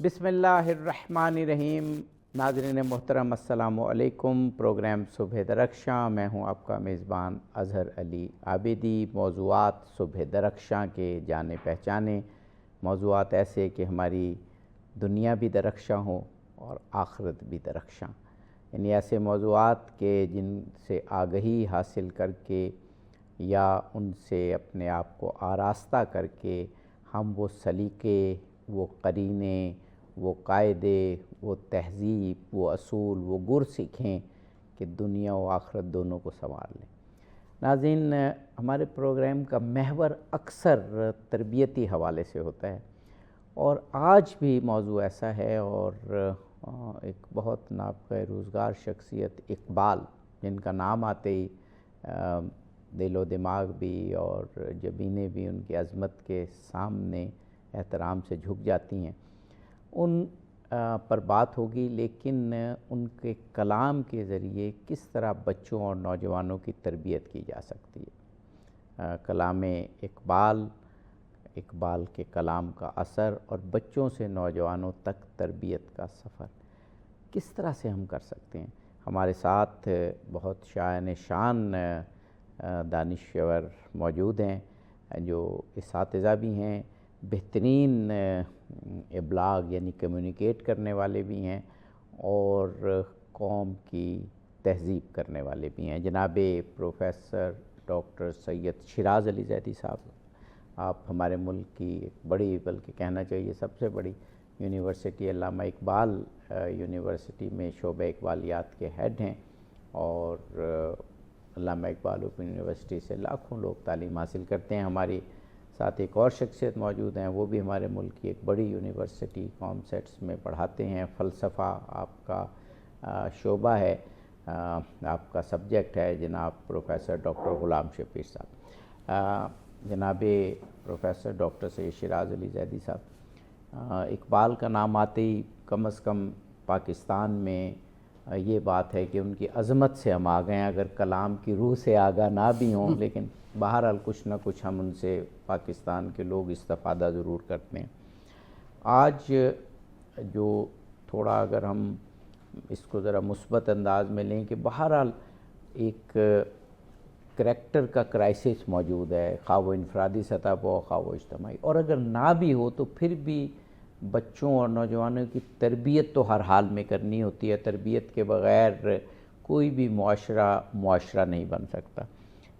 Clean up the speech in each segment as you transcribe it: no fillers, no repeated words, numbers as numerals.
بسم اللہ الرحمن الرحیم۔ ناظرین محترم السلام علیکم۔ پروگرام صبح درخشاں، میں ہوں آپ کا میزبان اظہر علی عابدی۔ موضوعات صبح درخشاں کے جانے پہچانے، موضوعات ایسے کہ ہماری دنیا بھی درخشاں ہو اور آخرت بھی درخشاں، یعنی ایسے موضوعات کے جن سے آگہی حاصل کر کے یا ان سے اپنے آپ کو آراستہ کر کے ہم وہ سلیقے، وہ قرینے، وہ قاعدے، وہ تہذیب، وہ اصول، وہ گر سیکھیں کہ دنیا و آخرت دونوں کو سنوار لیں۔ ناظرین، ہمارے پروگرام کا محور اکثر تربیتی حوالے سے ہوتا ہے، اور آج بھی موضوع ایسا ہے، اور ایک بہت نابغہ روزگار شخصیت اقبال، جن کا نام آتے ہی دل و دماغ بھی اور جبینیں بھی ان کی عظمت کے سامنے احترام سے جھک جاتی ہیں، ان پر بات ہوگی، لیکن ان کے کلام کے ذریعے کس طرح بچوں اور نوجوانوں کی تربیت کی جا سکتی ہے۔ کلام اقبال، اقبال کے کلام کا اثر اور بچوں سے نوجوانوں تک تربیت کا سفر کس طرح سے ہم کر سکتے ہیں۔ ہمارے ساتھ بہت شایان شان دانشور موجود ہیں، جو اساتذہ بھی ہیں، بہترین ابلاغ یعنی کمیونیکیٹ کرنے والے بھی ہیں، اور قوم کی تہذیب کرنے والے بھی ہیں۔ جناب پروفیسر ڈاکٹر سید شیراز علی زیدی صاحب، آپ ہمارے ملک کی ایک بڑی، بلکہ کہنا چاہیے سب سے بڑی یونیورسٹی علامہ اقبال یونیورسٹی میں شعبہ اقبالیات کے ہیڈ ہیں، اور علامہ اقبال اوپن یونیورسٹی سے لاکھوں لوگ تعلیم حاصل کرتے ہیں۔ ہماری ساتھ ایک اور شخصیت موجود ہیں، وہ بھی ہمارے ملک کی ایک بڑی یونیورسٹی کام سیٹس میں پڑھاتے ہیں۔ فلسفہ آپ کا شعبہ ہے، آپ کا سبجیکٹ ہے، جناب پروفیسر ڈاکٹر غلام شبیر صاحب۔ جناب پروفیسر ڈاکٹر سید شیراز علی زیدی صاحب، اقبال کا نام آتے ہی کم از کم پاکستان میں یہ بات ہے کہ ان کی عظمت سے ہم آگئے ہیں، اگر کلام کی روح سے آگاہ نہ بھی ہوں، لیکن بہرحال کچھ نہ کچھ ہم ان سے پاکستان کے لوگ استفادہ ضرور کرتے ہیں۔ آج جو تھوڑا اگر ہم اس کو ذرا مثبت انداز میں لیں کہ بہرحال ایک کریکٹر کا کرائسس موجود ہے، خواہ وہ انفرادی سطح پر ہو، خواہ وہ اجتماعی، اور اگر نہ بھی ہو تو پھر بھی بچوں اور نوجوانوں کی تربیت تو ہر حال میں کرنی ہوتی ہے۔ تربیت کے بغیر کوئی بھی معاشرہ نہیں بن سکتا۔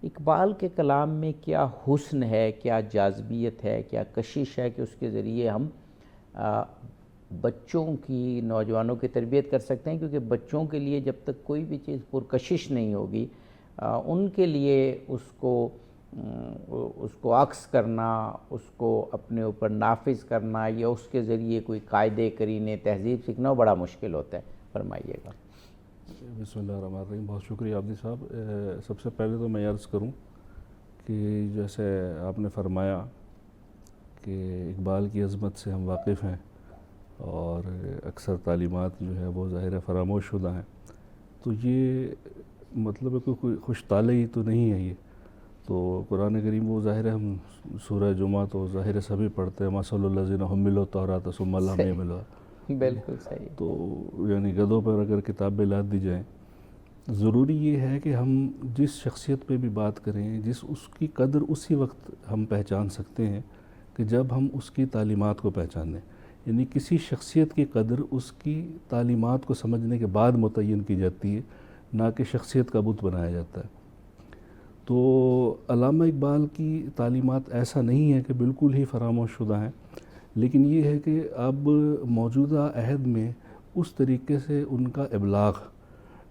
اقبال کے کلام میں کیا حسن ہے، کیا جاذبیت ہے، کیا کشش ہے کہ اس کے ذریعے ہم بچوں کی، نوجوانوں کی تربیت کر سکتے ہیں، کیونکہ بچوں کے لیے جب تک کوئی بھی چیز پرکشش نہیں ہوگی، ان کے لیے اس کو عکس کرنا، اس کو اپنے اوپر نافذ کرنا، یا اس کے ذریعے کوئی قاعدے، قرینے، تہذیب سیکھنا بڑا مشکل ہوتا ہے۔ فرمائیے گا۔ بسم اللہ الرحمن الرحیم۔ بہت شکریہ عابدی صاحب۔ سب سے پہلے تو میں عرض کروں کہ جیسے آپ نے فرمایا کہ اقبال کی عظمت سے ہم واقف ہیں، اور اکثر تعلیمات جو ہے وہ ظاہر فراموش شدہ ہیں، تو یہ مطلب ہے کہ کوئی خوش طالعی تو نہیں ہے۔ یہ تو قرآن کریم وہ ظاہر ہم سورہ جمعہ تو ظاہر سبھی پڑھتے ہیں، مثل الذین حملوا التوراۃ ثم لم یحملوها، بالکل صحیح۔ تو یعنی گدھوں پر اگر کتابیں لاد دی جائیں، ضروری یہ ہے کہ ہم جس شخصیت پہ بھی بات کریں، اس کی قدر اسی وقت ہم پہچان سکتے ہیں کہ جب ہم اس کی تعلیمات کو پہچانیں، یعنی کسی شخصیت کی قدر اس کی تعلیمات کو سمجھنے کے بعد متعین کی جاتی ہے، نہ کہ شخصیت کا بت بنایا جاتا ہے۔ تو علامہ اقبال کی تعلیمات ایسا نہیں ہے کہ بالکل ہی فراموش شدہ ہیں، لیکن یہ ہے کہ اب موجودہ عہد میں اس طریقے سے ان کا ابلاغ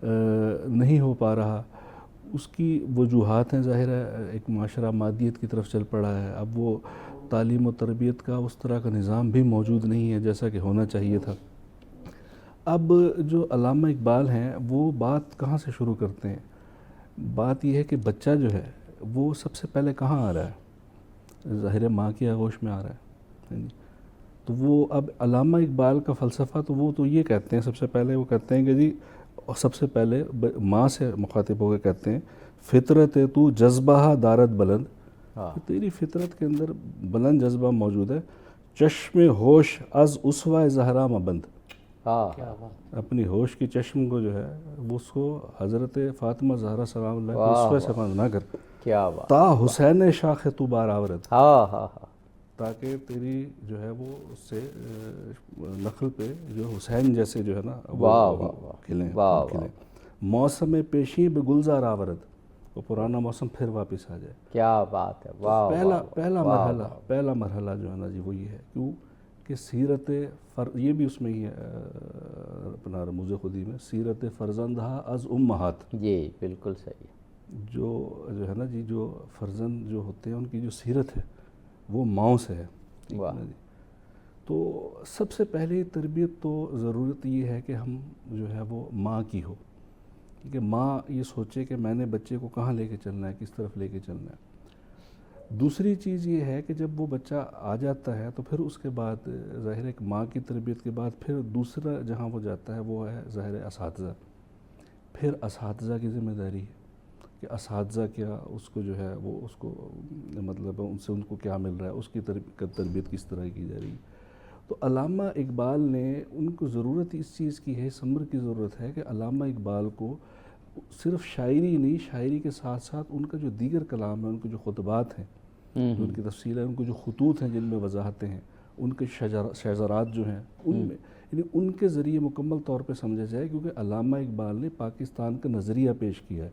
نہیں ہو پا رہا۔ اس کی وجوہات ہیں، ظاہر ہے ایک معاشرہ مادیت کی طرف چل پڑا ہے، اب وہ تعلیم و تربیت کا اس طرح کا نظام بھی موجود نہیں ہے جیسا کہ ہونا چاہیے تھا۔ اب جو علامہ اقبال ہیں وہ بات کہاں سے شروع کرتے ہیں؟ بات یہ ہے کہ بچہ جو ہے وہ سب سے پہلے کہاں آ رہا ہے؟ ظاہر ماں کی آغوش میں آ رہا ہے۔ تو وہ اب علامہ اقبال کا فلسفہ تو وہ تو یہ کہتے ہیں، سب سے پہلے وہ کہتے ہیں کہ جی، سب سے پہلے ماں سے مخاطب ہو کے کہتے ہیں، فطرت تو جذبہ دارت بلند، تیری فطرت کے اندر بلند جذبہ موجود ہے، چشم ہوش از اسوہ زہرا مبند، ہاں اپنی ہوش کی چشم کو جو ہے وہ اس کو حضرت فاطمہ زہرا سلام اللہ کی اسوہ سے بند نہ کر، کیا بات، تا حسین شاخ تو بار آورد، ہاں ہاں ہاں، تاکہ تیری جو ہے وہ اس سے نخل پہ جو حسین جیسے جو ہے نا وہ کھلیں کھلیں، موسم پیشی بے گلزار آورد، وہ پرانا موسم پھر واپس آ جائے۔ کیا بات ہے، واہ پہلا مرحلہ جو ہے نا جی وہ یہ ہے، کیوں کہ سیرت یہ بھی اس میں ہی ہے اپنا رموز خودی میں، سیرت فرزندہ از امہات، جی بالکل صحیح، جو ہے نا جی جو فرزند جو ہوتے ہیں ان کی جو سیرت ہے وہ ماؤں سے ہے، ٹھیک ہے نا جی۔ تو سب سے پہلی تربیت تو ضرورت یہ ہے کہ ہم جو ہے وہ ماں کی ہو، کہ ماں یہ سوچے کہ میں نے بچے کو کہاں لے کے چلنا ہے، کس طرف لے کے چلنا ہے۔ دوسری چیز یہ ہے کہ جب وہ بچہ آ جاتا ہے تو پھر اس کے بعد ظاہر ہے کہ ماں کی تربیت کے بعد پھر دوسرا جہاں وہ جاتا ہے وہ ہے ظاہر اساتذہ، پھر اساتذہ کی ذمہ داری ہے کہ اساتذہ کیا اس کو جو ہے وہ اس کو مطلب ان سے ان کو کیا مل رہا ہے، اس کی تربیت کس طرح کی جا رہی ہے۔ تو علامہ اقبال نے ان کو ضرورت اس چیز کی ہے، اس امر کی ضرورت ہے کہ علامہ اقبال کو صرف شاعری نہیں، شاعری کے ساتھ ساتھ ان کا جو دیگر کلام ہے، ان کے جو خطبات ہیں، جو ان کی تفصیل ہے، ان کے جو خطوط ہیں جن میں وضاحتیں ہیں، ان کے شجرات جو ہیں ان میں، یعنی ان کے ذریعے مکمل طور پہ سمجھا جائے، کیونکہ علامہ اقبال نے پاکستان کا نظریہ پیش کیا ہے،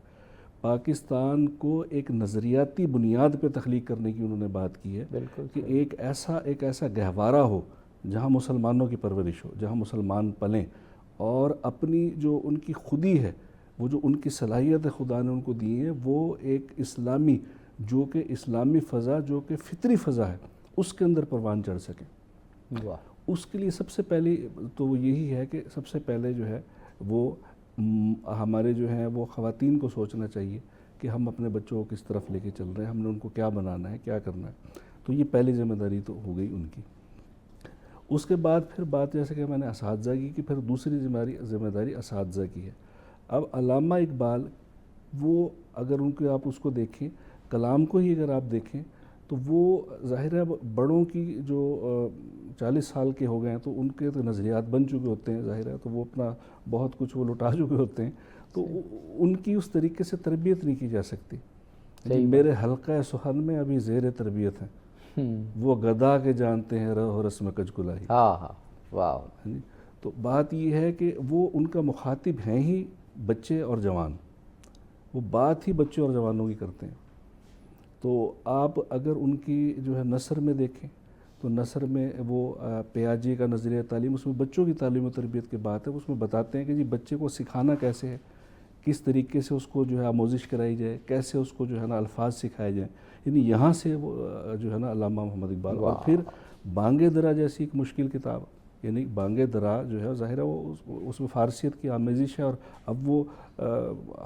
پاکستان کو ایک نظریاتی بنیاد پہ تخلیق کرنے کی انہوں نے بات کی ہے، کہ ایک ایسا گہوارہ ہو جہاں مسلمانوں کی پرورش ہو، جہاں مسلمان پلیں، اور اپنی جو ان کی خودی ہے، وہ جو ان کی صلاحیت خدا نے ان کو دی ہے، وہ ایک اسلامی جو کہ اسلامی فضا جو کہ فطری فضا ہے اس کے اندر پروان چڑھ سکیں۔ اس کے لیے سب سے پہلی تو وہ یہی ہے کہ سب سے پہلے جو ہے وہ ہمارے جو ہیں وہ خواتین کو سوچنا چاہیے کہ ہم اپنے بچوں کو کس طرف لے کے چل رہے ہیں، ہم نے ان کو کیا بنانا ہے، کیا کرنا ہے۔ تو یہ پہلی ذمہ داری تو ہو گئی ان کی۔ اس کے بعد پھر بات جیسے کہ میں نے اساتذہ کی کہ پھر دوسری ذمہ داری اساتذہ کی ہے۔ اب علامہ اقبال وہ اگر ان کے آپ اس کو دیکھیں، کلام کو ہی اگر آپ دیکھیں تو وہ ظاہر ہے بڑوں کی جو 40 سال کے ہو گئے ہیں تو ان کے تو نظریات بن چکے ہوتے ہیں، ظاہر ہے تو وہ اپنا بہت کچھ وہ لٹا چکے ہوتے ہیں، تو ان کی اس طریقے سے تربیت نہیں کی جا سکتی۔ میرے حلقہ سخن میں ابھی زیر تربیت ہیں، وہ گدا کے جانتے ہیں رہ رسم کج کلاہی۔ تو بات یہ ہے کہ وہ ان کا مخاطب ہیں ہی بچے اور جوان، وہ بات ہی بچے اور جوانوں کی کرتے ہیں۔ تو آپ اگر ان کی جو ہے نثر میں دیکھیں تو نثر میں وہ پیاجی کا نظریہ تعلیم، اس میں بچوں کی تعلیم و تربیت کی بات ہے، اس میں بتاتے ہیں کہ جی بچے کو سکھانا کیسے ہے، کس طریقے سے اس کو جو ہے آموزش کرائی جائے، کیسے اس کو جو ہے نا الفاظ سکھائے جائیں، یعنی یہاں سے وہ جو ہے نا علامہ محمد اقبال۔ اور پھر بانگ درا جیسی ایک مشکل کتاب، یعنی بانگ درا جو ہے ظاہر ہے وہ اس میں فارسیت کی آمیزش ہے، اور اب وہ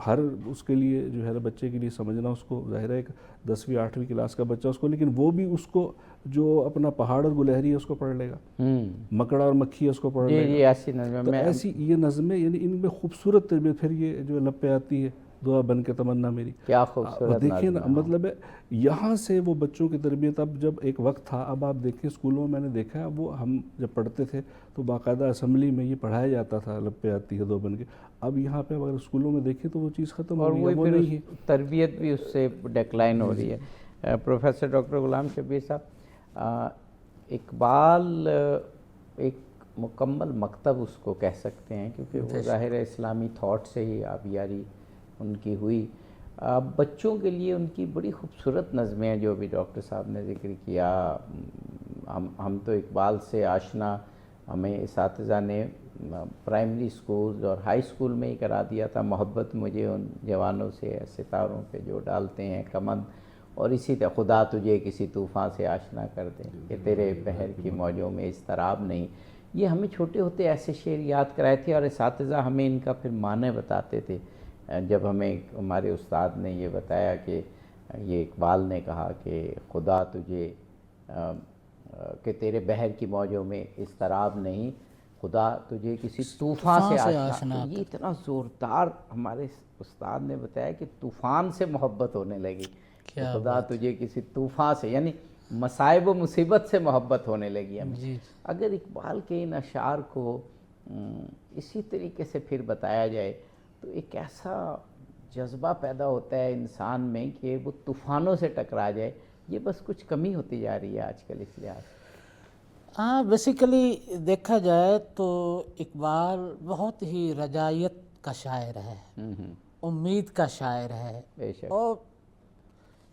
ہر اس کے لیے جو ہے بچے کے لیے سمجھنا اس کو ظاہر ہے ایک 10ویں 8ویں کلاس کا بچہ اس کو، لیکن وہ بھی اس کو جو اپنا پہاڑ اور گلہری ہے اس کو پڑھ لے گا، مکڑا اور مکھی ہے اس کو پڑھ لے گا۔ تو ایسی یہ نظمیں، یعنی ان میں خوبصورت تربیت، پھر یہ جو لب پہ آتی ہے دعا بن کے تمنا میری، کیا خوبصورت دیکھیں نا، مطلب ہے یہاں سے وہ بچوں کی تربیت۔ اب جب ایک وقت تھا، اب آپ دیکھیں اسکولوں میں میں نے دیکھا ہے، وہ ہم جب پڑھتے تھے تو باقاعدہ اسمبلی میں یہ پڑھایا جاتا تھا لب پہ آتی ہے دو بن کے، اب یہاں پہ اگر اسکولوں میں دیکھیں تو وہ چیز ختم ہو گئی ہے، وہ نہیں ہے، تربیت بھی اس سے ڈیکلائن ہو رہی ہے۔ پروفیسر ڈاکٹر غلام شبیر صاحب، اقبال ایک مکمل مکتب اس کو کہہ سکتے ہیں، کیونکہ وہ ظاہر ہے اسلامی تھاٹ سے ہی آبیاری ان کی ہوئی۔ بچوں کے لیے ان کی بڑی خوبصورت نظمیں ہیں جو ابھی ڈاکٹر صاحب نے ذکر کیا۔ ہم تو اقبال سے آشنا ہمیں اساتذہ نے پرائمری سکولز اور ہائی سکول میں ہی کرا دیا تھا، محبت مجھے ان جوانوں سے ستاروں پہ جو ڈالتے ہیں کمند، اور اسی طرح خدا تجھے کسی طوفان سے آشنا کر دے کہ تیرے بحر کی موجوں میں اضطراب نہیں۔ یہ ہمیں چھوٹے ہوتے ایسے شعر یاد کرائے تھے، اور اساتذہ ہمیں ان کا پھر معنی بتاتے تھے۔ جب ہمیں ہمارے استاد نے یہ بتایا کہ یہ اقبال نے کہا کہ خدا تجھے کہ تیرے بحر کی موجوں میں اضطراب نہیں، خدا تجھے کسی طوفان سے آشنا۔ یہ اتنا زوردار ہمارے استاد نے بتایا کہ طوفان سے محبت ہونے لگی، خدا تجھے کسی طوفان سے، یعنی مصائب و مصیبت سے محبت ہونے لگی ہمیں. جی اگر اقبال کے ان اشعار کو اسی طریقے سے پھر بتایا جائے تو ایک ایسا جذبہ پیدا ہوتا ہے انسان میں کہ وہ طوفانوں سے ٹکرا جائے. یہ بس کچھ کمی ہوتی جا رہی ہے آج کل اس لحاظ سے. ہاں، بیسیکلی دیکھا جائے تو اقبال بہت ہی رجائیت کا شاعر ہے، امید کا شاعر ہے، بے شک. اور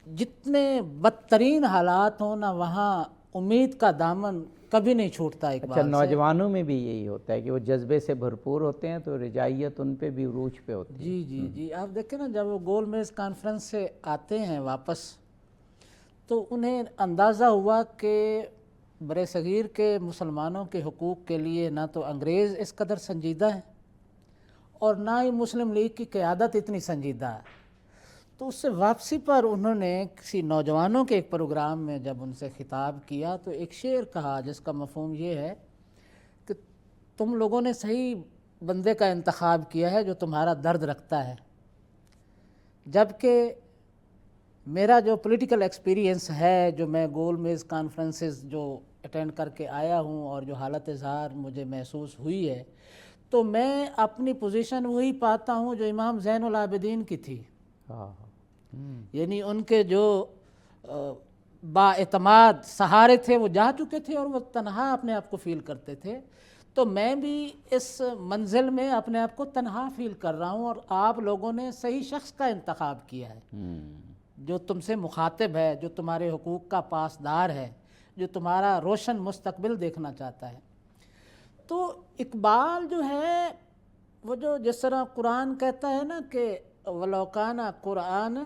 جتنے بدترین حالات ہوں نا وہاں امید کا دامن کبھی نہیں چھوٹتا اچھا، اقبال سے. نوجوانوں میں بھی یہی ہوتا ہے کہ وہ جذبے سے بھرپور ہوتے ہیں تو رجائیت ان پہ بھی عروج پہ ہوتی ہے. جی جی جی، آپ دیکھیں نا جب وہ گول میز کانفرنس سے آتے ہیں واپس تو انہیں اندازہ ہوا کہ برِ صغیر کے مسلمانوں کے حقوق کے لیے نہ تو انگریز اس قدر سنجیدہ ہیں اور نہ ہی مسلم لیگ کی قیادت اتنی سنجیدہ ہے. تو اس سے واپسی پر انہوں نے کسی نوجوانوں کے ایک پروگرام میں جب ان سے خطاب کیا تو ایک شعر کہا جس کا مفہوم یہ ہے کہ تم لوگوں نے صحیح بندے کا انتخاب کیا ہے جو تمہارا درد رکھتا ہے، جبکہ میرا جو پولیٹیکل ایکسپیرینس ہے، جو میں گول میز کانفرنسز جو اٹینڈ کر کے آیا ہوں اور جو حالت اظہار مجھے محسوس ہوئی ہے، تو میں اپنی پوزیشن وہی پاتا ہوں جو امام زین العابدین کی تھی. یعنی ان کے جو با اعتماد سہارے تھے وہ جا چکے تھے اور وہ تنہا اپنے آپ کو فیل کرتے تھے. تو میں بھی اس منزل میں اپنے آپ کو تنہا فیل کر رہا ہوں اور آپ لوگوں نے صحیح شخص کا انتخاب کیا ہے جو تم سے مخاطب ہے، جو تمہارے حقوق کا پاسدار ہے، جو تمہارا روشن مستقبل دیکھنا چاہتا ہے. تو اقبال جو ہے وہ جو جس طرح قرآن کہتا ہے نا کہ وَلَوْ كَانَ قُرْآنًا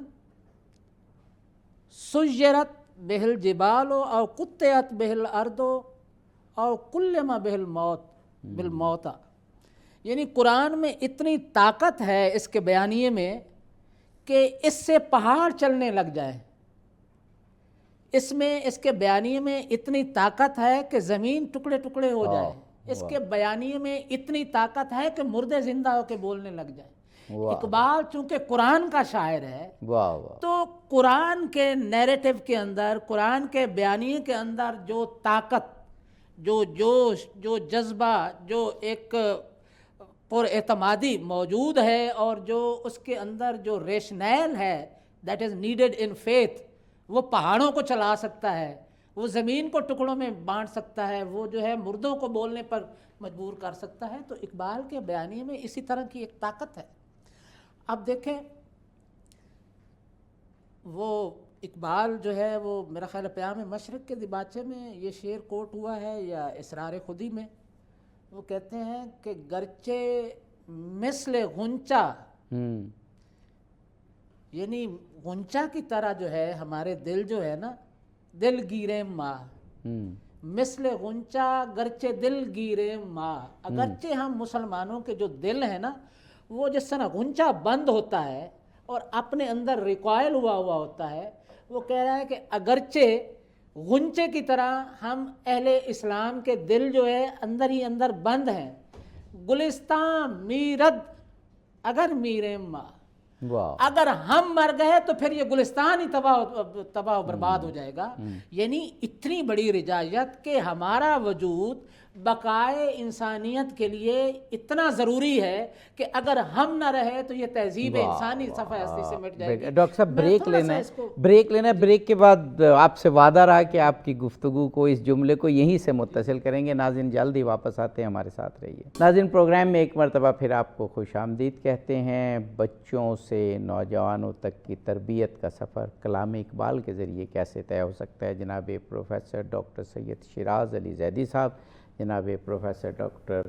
سُيِّرَتْ بِهِ الْجِبَالُ أَوْ قُطِّعَتْ بِهِ الْأَرْضُ أَوْ كُلِّمَ بِهِ الْمَوْتَ، یعنی قرآن میں اتنی طاقت ہے اس کے بیانیے میں کہ اس سے پہاڑ چلنے لگ جائیں. اس کے بیانیے میں اتنی طاقت ہے کہ زمین ٹکڑے ٹکڑے ہو جائے. اس کے بیانیے میں اتنی طاقت ہے کہ مردے زندہ ہو کے بولنے لگ جائیں. اقبال چونکہ قرآن کا شاعر ہے تو قرآن کے نیریٹو کے اندر، قرآن کے بیانیے کے اندر جو طاقت، جو جوش، جو جذبہ، جو ایک پر اعتمادی موجود ہے اور جو اس کے اندر جو ریشنیل ہے that is needed in faith, وہ پہاڑوں کو چلا سکتا ہے، وہ زمین کو ٹکڑوں میں بانٹ سکتا ہے، وہ جو ہے مردوں کو بولنے پر مجبور کر سکتا ہے. تو اقبال کے بیانیے میں اسی طرح کی ایک طاقت ہے. اب دیکھیں وہ اقبال جو ہے وہ میرا خیال ہے پیام مشرق کے دیباچے میں یہ شعر کوٹ ہوا ہے یا اسرار خودی میں. وہ کہتے ہیں کہ گرچہ مثل غنچہ، یعنی غنچہ کی طرح جو ہے ہمارے دل جو ہے نا، دل گیریں ماہ، مثل غنچہ گرچہ دل گیریں ماہ. اگرچہ ہم مسلمانوں کے جو دل ہیں نا وہ جس طرح غنچہ بند ہوتا ہے اور اپنے اندر ریکوائل ہوا ہوتا ہے، وہ کہہ رہا ہے کہ اگرچہ غنچے کی طرح ہم اہل اسلام کے دل جو ہے اندر ہی اندر بند ہیں. گلستان میرد اگر میرے ماں، اگر ہم مر گئے تو پھر یہ گلستان ہی تباہ و برباد ہو جائے گا. یعنی اتنی بڑی رجائیت کہ ہمارا وجود بقائے انسانیت کے لیے اتنا ضروری ہے کہ اگر ہم نہ رہے تو یہ تہذیب انسانی صفحہ ہستی سے مٹ جائے گی. ڈاکٹر صاحب بریک لینا ہے. بریک کے بعد آپ سے وعدہ رہا کہ آپ کی گفتگو کو، اس جملے کو یہیں سے متصل کریں گے. ناظرین جلد ہی واپس آتے ہیں، ہمارے ساتھ رہیے. ناظرین پروگرام میں ایک مرتبہ پھر آپ کو خوش آمدید کہتے ہیں. بچوں سے نوجوانوں تک کی تربیت کا سفر کلام اقبال کے ذریعے کیسے طے ہو سکتا ہے؟ جناب پروفیسر ڈاکٹر سید شیراز علی زیدی صاحب، جناب پروفیسر ڈاکٹر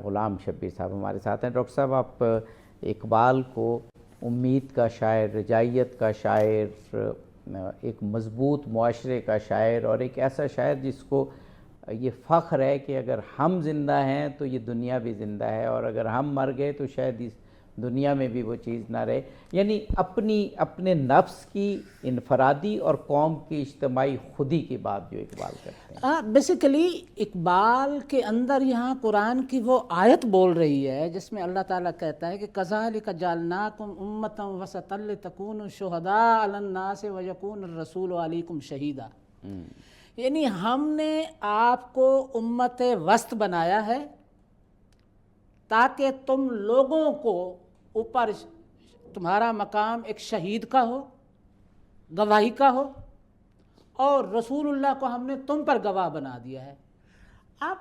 غلام شبیر صاحب ہمارے ساتھ ہیں. ڈاکٹر صاحب، آپ اقبال کو امید کا شاعر، رجائیت کا شاعر، ایک مضبوط معاشرے کا شاعر اور ایک ایسا شاعر جس کو یہ فخر ہے کہ اگر ہم زندہ ہیں تو یہ دنیا بھی زندہ ہے اور اگر ہم مر گئے تو شاید اس دنیا میں بھی وہ چیز نہ رہے، یعنی اپنے نفس کی انفرادی اور قوم کی اجتماعی خودی کی بات جو اقبال کرتے ہیں. بیسیکلی اقبال کے اندر یہاں قرآن کی وہ آیت بول رہی ہے جس میں اللہ تعالیٰ کہتا ہے کہ كَذَلِكَ جَعَلْنَاكُمْ أُمَّةً وَسَطًا لِتَكُونُوا شُهَدَاءَ عَلَى النَّاسِ وَيَكُونَ الرَّسُولُ عَلَيْكُمْ شَهِيدًا. یعنی ہم نے آپ کو امت وسط بنایا ہے تاکہ تم لوگوں کو اوپر تمہارا مقام ایک شہید کا ہو، گواہی کا ہو، اور رسول اللہ کو ہم نے تم پر گواہ بنا دیا ہے۔ اب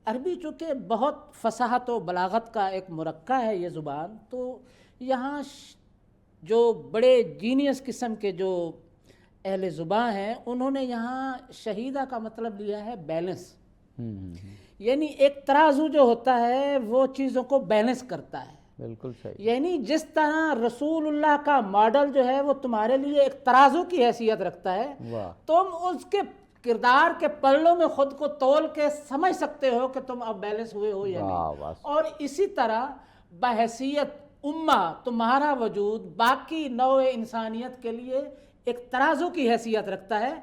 عربی چونکہ بہت فصاحت و بلاغت کا ایک مرکہ ہے یہ زبان، تو یہاں جو بڑے جینیس قسم کے جو اہل زباں ہیں انہوں نے یہاں شہیدہ کا مطلب لیا ہے بیلنس، یعنی ایک ترازو جو ہوتا ہے وہ چیزوں کو بیلنس کرتا ہے۔ بالکل صحیح۔ یعنی جس طرح رسول اللہ کا ماڈل جو ہے وہ تمہارے لیے ایک ترازو کی حیثیت رکھتا ہے، تم اس کے کردار کے پلڑوں میں خود کو تول کے سمجھ سکتے ہو کہ تم اب بیلنس ہوئے ہو یا نہیں۔ اور اسی طرح بحیثیت امہ تمہارا وجود باقی نوع انسانیت کے لیے ایک ترازو کی حیثیت رکھتا ہے۔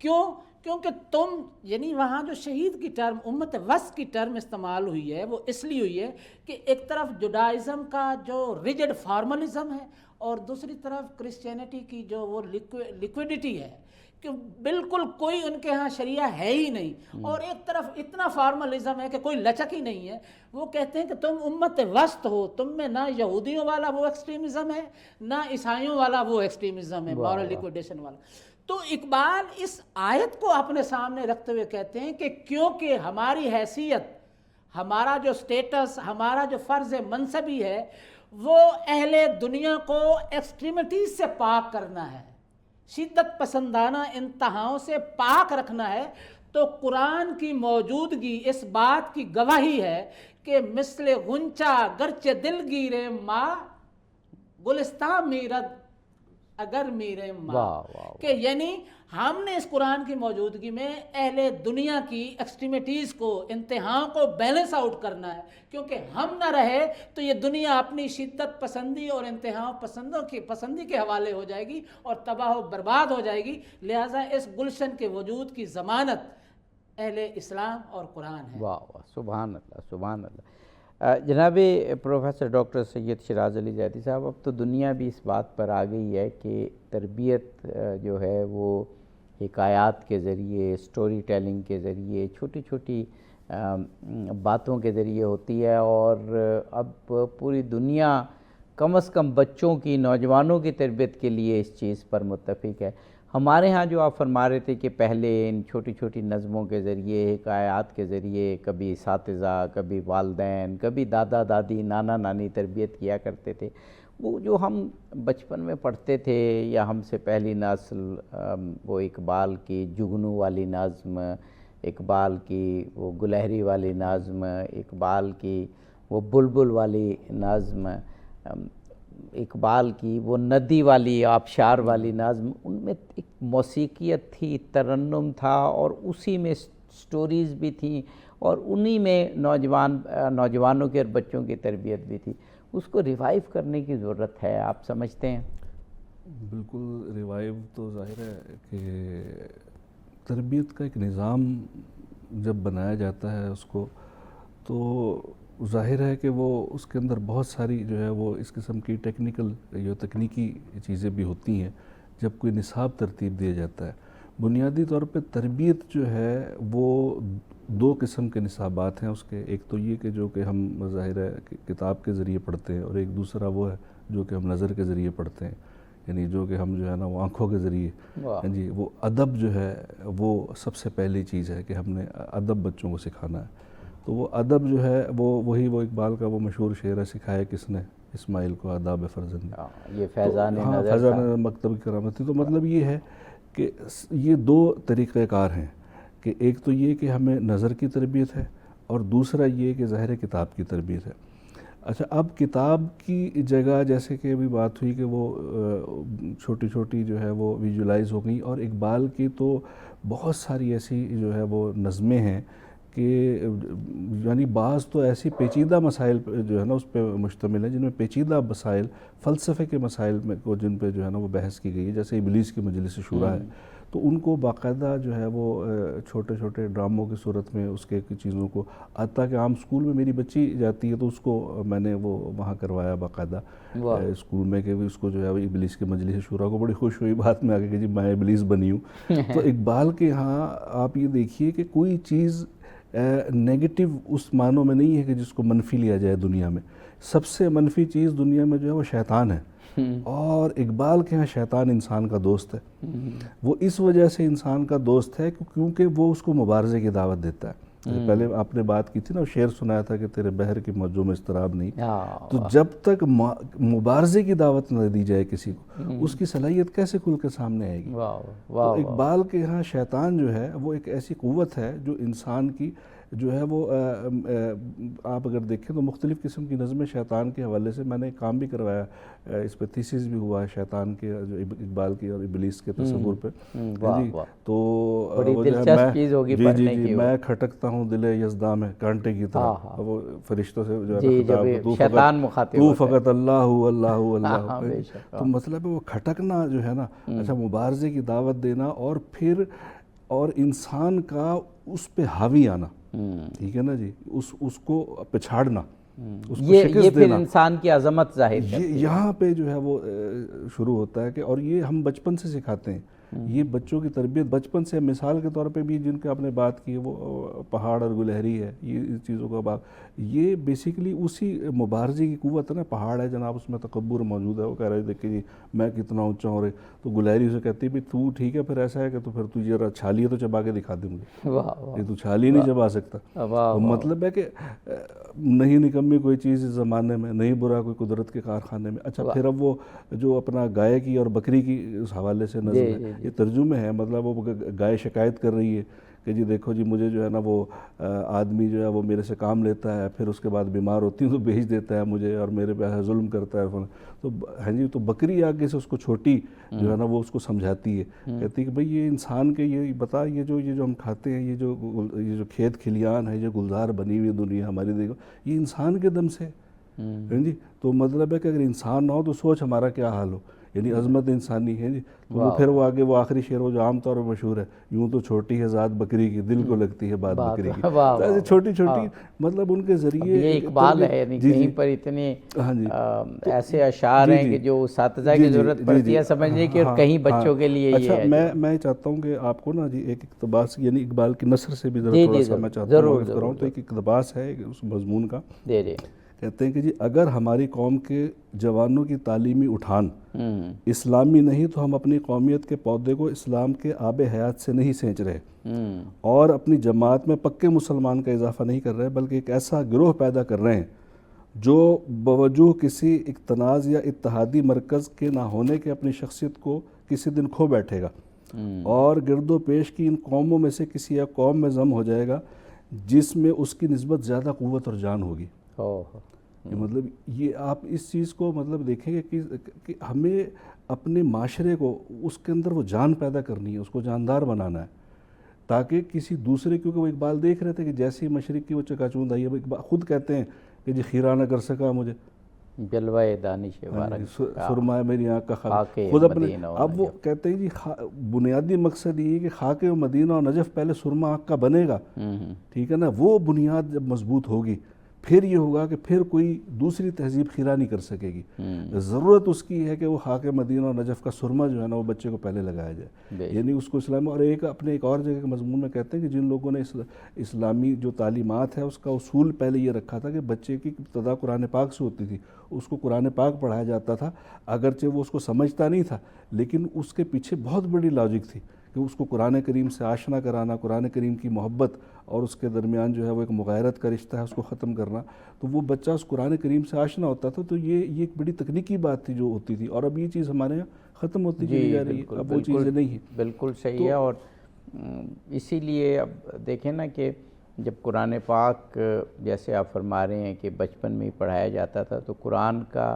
کیونکہ تم یعنی وہاں جو شہید کی ٹرم امت وسط کی ٹرم استعمال ہوئی ہے وہ اس لیے ہوئی ہے کہ ایک طرف جوڈائزم کا جو ریجڈ فارملزم ہے اور دوسری طرف کرسچینٹی کی جو وہ لیکوڈیٹی ہے کہ بالکل کوئی ان کے ہاں شریعہ ہے ہی نہیں، اور ایک طرف اتنا فارملزم ہے کہ کوئی لچک ہی نہیں ہے۔ وہ کہتے ہیں کہ تم امت وسط ہو، تم میں نہ یہودیوں والا وہ ایکسٹریمزم ہے نہ عیسائیوں والا وہ ایکسٹریمزم ہے، مورل لیکوڈیشن والا۔ تو اقبال اس آیت کو اپنے سامنے رکھتے ہوئے کہتے ہیں کہ کیونکہ ہماری حیثیت، ہمارا جو سٹیٹس، ہمارا جو فرض منصبی ہے وہ اہل دنیا کو ایکسٹریمٹیز سے پاک کرنا ہے، شدت پسندانہ انتہاؤں سے پاک رکھنا ہے، تو قرآن کی موجودگی اس بات کی گواہی ہے کہ مثل غنچہ گرچہ دل گیرے ماں، گلستان میرد اگر میرے ماں، کہ یعنی ہم نے اس قرآن کی موجودگی میں اہل دنیا کی ایکسٹریمٹیز کو، انتہاؤں کو بیلنس آؤٹ کرنا ہے، کیونکہ ہم نہ رہے تو یہ دنیا اپنی شدت پسندی اور انتہاؤں پسندی کے حوالے ہو جائے گی اور تباہ و برباد ہو جائے گی۔ لہٰذا اس گلشن کے وجود کی ضمانت اہل اسلام اور قرآن ہے۔ واہ واہ، سبحان اللہ، سبحان اللہ۔ جناب پروفیسر ڈاکٹر سید شیراز علی زیدی صاحب، اب تو دنیا بھی اس بات پر آ گئی ہے کہ تربیت جو ہے وہ حکایات کے ذریعے، سٹوری ٹیلنگ کے ذریعے، چھوٹی چھوٹی باتوں کے ذریعے ہوتی ہے، اور اب پوری دنیا کم از کم بچوں کی، نوجوانوں کی تربیت کے لیے اس چیز پر متفق ہے۔ ہمارے ہاں جو آپ فرما رہے تھے کہ پہلے ان چھوٹی چھوٹی نظموں کے ذریعے، حکایات کے ذریعے کبھی اساتذہ، کبھی والدین، کبھی دادا دادی، نانا نانی تربیت کیا کرتے تھے، وہ جو ہم بچپن میں پڑھتے تھے یا ہم سے پہلی نسل، وہ اقبال کی جگنو والی نظم، اقبال کی وہ گلہری والی نظم، اقبال کی وہ بلبل والی نظم، اقبال کی وہ ندی والی، آبشار والی نظم، ان میں ایک موسیقیت تھی، ترنم تھا، اور اسی میں سٹوریز بھی تھیں، اور انہی میں نوجوانوں کے اور بچوں کی تربیت بھی تھی۔ اس کو ریوائیو کرنے کی ضرورت ہے، آپ سمجھتے ہیں؟ بالکل ریوائیو تو ظاہر ہے کہ تربیت کا ایک نظام جب بنایا جاتا ہے اس کو، تو ظاہر ہے کہ وہ اس کے اندر بہت ساری جو ہے وہ اس قسم کی ٹیکنیکل یا تکنیکی چیزیں بھی ہوتی ہیں۔ جب کوئی نصاب ترتیب دیا جاتا ہے، بنیادی طور پہ تربیت جو ہے وہ دو قسم کے نصابات ہیں اس کے، ایک تو یہ کہ جو کہ ہم ظاہر ہے کتاب کے ذریعے پڑھتے ہیں، اور ایک دوسرا وہ ہے جو کہ ہم نظر کے ذریعے پڑھتے ہیں، یعنی جو کہ ہم جو ہے نا وہ آنکھوں کے ذریعے، جی وہ ادب جو ہے وہ سب سے پہلی چیز ہے کہ ہم نے ادب بچوں کو سکھانا ہے۔ تو وہ ادب جو ہے وہ اقبال کا وہ مشہور شعر ہے، سکھائے کس نے اسماعیل کو آداب فرزند، یہ فیضان نظر فیضان مکتب کی کرامت تھی۔ تو مطلب یہ ہے کہ یہ دو طریقہ کار ہیں، کہ ایک تو یہ کہ ہمیں نظر کی تربیت ہے، اور دوسرا یہ کہ ظاہر کتاب کی تربیت ہے۔ اچھا، اب کتاب کی جگہ جیسے کہ ابھی بات ہوئی کہ وہ چھوٹی چھوٹی جو ہے وہ ویژولائز ہو گئی، اور اقبال کی تو بہت ساری ایسی جو ہے وہ نظمیں ہیں کہ یعنی بعض تو ایسی پیچیدہ مسائل جو ہے نا اس پہ مشتمل ہیں، جن میں پیچیدہ مسائل، فلسفے کے مسائل میں کو جن پہ جو ہے نا وہ بحث کی گئی ہے، جیسے ابلیس کی مجلس شورا ہے، تو ان کو باقاعدہ جو ہے وہ چھوٹے چھوٹے ڈراموں کی صورت میں اس کے چیزوں کو، حتیٰ کہ عام اسکول میں میری بچی جاتی ہے تو اس کو میں نے وہ وہاں کروایا باقاعدہ اسکول میں کہ اس کو جو ہے وہ ابلیس کے مجلس شورا کو بڑی خوش ہوئی بات میں آ کے کہ جی میں ابلیس بنی ہوں. تو اقبال کے ہاں آپ یہ دیکھیے کہ کوئی چیز نیگیٹو اس معنوں میں نہیں ہے کہ جس کو منفی لیا جائے دنیا میں. سب سے منفی چیز دنیا میں جو ہے وہ شیطان ہے، اور اقبال کے ہاں شیطان انسان کا دوست ہے. وہ اس وجہ سے انسان کا دوست ہے کیونکہ وہ اس کو مبارزے کی دعوت دیتا ہے. پہلے آپ نے بات کی تھی نا، شعر سنایا تھا کہ تیرے بحر کی موجوں میں اضطراب نہیں. تو جب تک مبارزے کی دعوت نہ دی جائے کسی کو، اس کی صلاحیت کیسے کھل کے سامنے آئے گی؟ تو اقبال کے ہاں شیطان جو ہے وہ ایک ایسی قوت ہے جو انسان کی جو ہے وہ آپ اگر دیکھیں تو مختلف قسم کی نظمیں شیطان کے حوالے سے میں نے کام بھی کروایا، اس پہ تھیسس بھی ہوا ہے شیطان کے جو اقبال کی اور ابلیس کے تصور پہ. تو جی میں کھٹکتا ہوں دل یزداں میں کانٹے کی طرح، وہ فرشتوں سے جو ہے تو فقط اللہ اللہ اللہ. تو مطلب وہ کھٹکنا جو ہے نا، اچھا مبارزے کی دعوت دینا اور پھر اور انسان کا اس پہ حاوی آنا، ٹھیک ہے نا جی، اس کو پچھاڑنا، اس کو شکست دینا، یہ پھر انسان کی عظمت ظاہر کرتی ہے. یہاں پہ جو ہے وہ شروع ہوتا ہے کہ اور یہ ہم بچپن سے سکھاتے ہیں. یہ بچوں کی تربیت بچپن سے، مثال کے طور پہ بھی جن کے آپ نے بات کی ہے وہ پہاڑ اور گلہری ہے، یہ چیزوں کا بات، یہ بیسیکلی اسی مبارزے کی قوت ہے نا. پہاڑ ہے جناب، اس میں تکبر موجود ہے، وہ کہہ رہے دیکھ کہ جی میں کتنا اونچا ہوں رہے. تو گلہری اسے کہتی ہے بھی تو ٹھیک ہے، پھر ایسا ہے کہ تو پھر تو یہ چھالی ہے تو چبا کے دکھا دے مجھے، یہ تو چھالی نہیں چبا سکتا. تو مطلب ہے کہ نہیں نکمی کوئی چیز اس زمانے میں، نہیں برا کوئی قدرت کے کارخانے میں. اچھا پھر اب وہ جو اپنا گائے کی اور بکری کی اس حوالے سے نظم ہے، یہ ترجمے ہے، مطلب وہ گائے شکایت کر رہی ہے کہ جی دیکھو جی مجھے جو ہے نا وہ آدمی جو ہے وہ میرے سے کام لیتا ہے، پھر اس کے بعد بیمار ہوتی ہوں تو بھیج دیتا ہے مجھے اور میرے پہ ظلم کرتا ہے. تو ہاں جی، تو بکری آگے سے اس کو چھوٹی جو ہے نا وہ اس کو سمجھاتی ہے، کہتی ہے کہ بھئی یہ انسان کے یہ بتا، یہ جو ہم کھاتے ہیں، یہ جو کھیت کھلیان ہے، یہ گلزار بنی ہوئی دنیا ہماری، دیکھو یہ انسان کے دم سے. ہاں جی، تو مطلب ہے کہ اگر انسان نہ ہو تو سوچ ہمارا کیا حال ہو، یعنی عظمت انسانی ہے جی. تو وہ پھر وہ آگے وہ آخری شعر وہ جو عام طور پر مشہور ہے، یوں تو چھوٹی ہے ذات بکری کی، دل کو لگتی ہے بات بکری کی. ایسے چھوٹی چھوٹی مطلب ان کے ذریعے یہ اقبال ہے، یعنی کہیں پر اتنے ایسے اشعار ہیں کہ جو اساتذہ کی ضرورت پڑتی ہے سمجھنے کی، اور کہیں بچوں کے لیے یہ ہے. اچھا میں چاہتا ہوں کہ آپ کو نا جی ایک اقتباس، یعنی اقبال کی نثر سے بھی ذرا تھوڑا سا میں چاہتا ہوں تو ایک اقتباس ہے اس مضمون کا. کہتے ہیں کہ جی اگر ہماری قوم کے جوانوں کی تعلیمی اٹھان اسلامی نہیں تو ہم اپنی قومیت کے پودے کو اسلام کے آب حیات سے نہیں سینچ رہے، اور اپنی جماعت میں پکے مسلمان کا اضافہ نہیں کر رہے، بلکہ ایک ایسا گروہ پیدا کر رہے ہیں جو بوجوہ کسی اقتناز یا اتحادی مرکز کے نہ ہونے کے اپنی شخصیت کو کسی دن کھو بیٹھے گا، اور گرد و پیش کی ان قوموں میں سے کسی ایک قوم میں ضم ہو جائے گا جس میں اس کی نسبت زیادہ قوت اور جان ہوگی. مطلب یہ آپ اس چیز کو مطلب دیکھیں گے کہ ہمیں اپنے معاشرے کو اس کے اندر وہ جان پیدا کرنی ہے، اس کو جاندار بنانا ہے، تاکہ کسی دوسرے، کیونکہ وہ اقبال دیکھ رہے تھے کہ جیسی مشرق کی وہ چکا چوند آئی ہے، وہ اقبال خود کہتے ہیں کہ جی خیرہ نہ کر سکا مجھے جلوہ دانش سرمایہ میری آنکھ کا خاک خود اپنے. اب وہ کہتے ہیں جی بنیادی مقصد یہ ہے کہ خاک مدینہ اور نجف پہلے سرما آنکھ کا بنے گا، ٹھیک ہے نا. وہ بنیاد جب مضبوط ہوگی پھر یہ ہوگا کہ پھر کوئی دوسری تہذیب خیرہ نہیں کر سکے گی. ضرورت اس کی ہے کہ وہ خاک مدینہ اور نجف کا سرما جو ہے نا وہ بچے کو پہلے لگایا جائے، یعنی اس کو اسلام. اور ایک اور جگہ کے مضمون میں کہتے ہیں کہ جن لوگوں نے اسلامی جو تعلیمات ہے اس کا اصول پہلے یہ رکھا تھا کہ بچے کی ابتدا قرآن پاک سے ہوتی تھی، اس کو قرآن پاک پڑھایا جاتا تھا، اگرچہ وہ اس کو سمجھتا نہیں تھا لیکن اس کے پیچھے بہت بڑی لاجک تھی کہ اس کو قرآن کریم سے آشنا کرانا، قرآن کریم کی محبت اور اس کے درمیان جو ہے وہ ایک مغایرت کا رشتہ ہے اس کو ختم کرنا. تو وہ بچہ اس قرآن کریم سے آشنا ہوتا تھا. تو یہ ایک بڑی تکنیکی بات تھی جو ہوتی تھی، اور اب یہ چیز ہمارے یہاں ختم ہوتی چلی جا رہی ہے، اب وہ چیزیں نہیں ہیں. بالکل صحیح ہے. اور اسی لیے اب دیکھیں نا کہ جب قرآن پاک جیسے آپ فرما رہے ہیں کہ بچپن میں ہی پڑھایا جاتا تھا، تو قرآن کا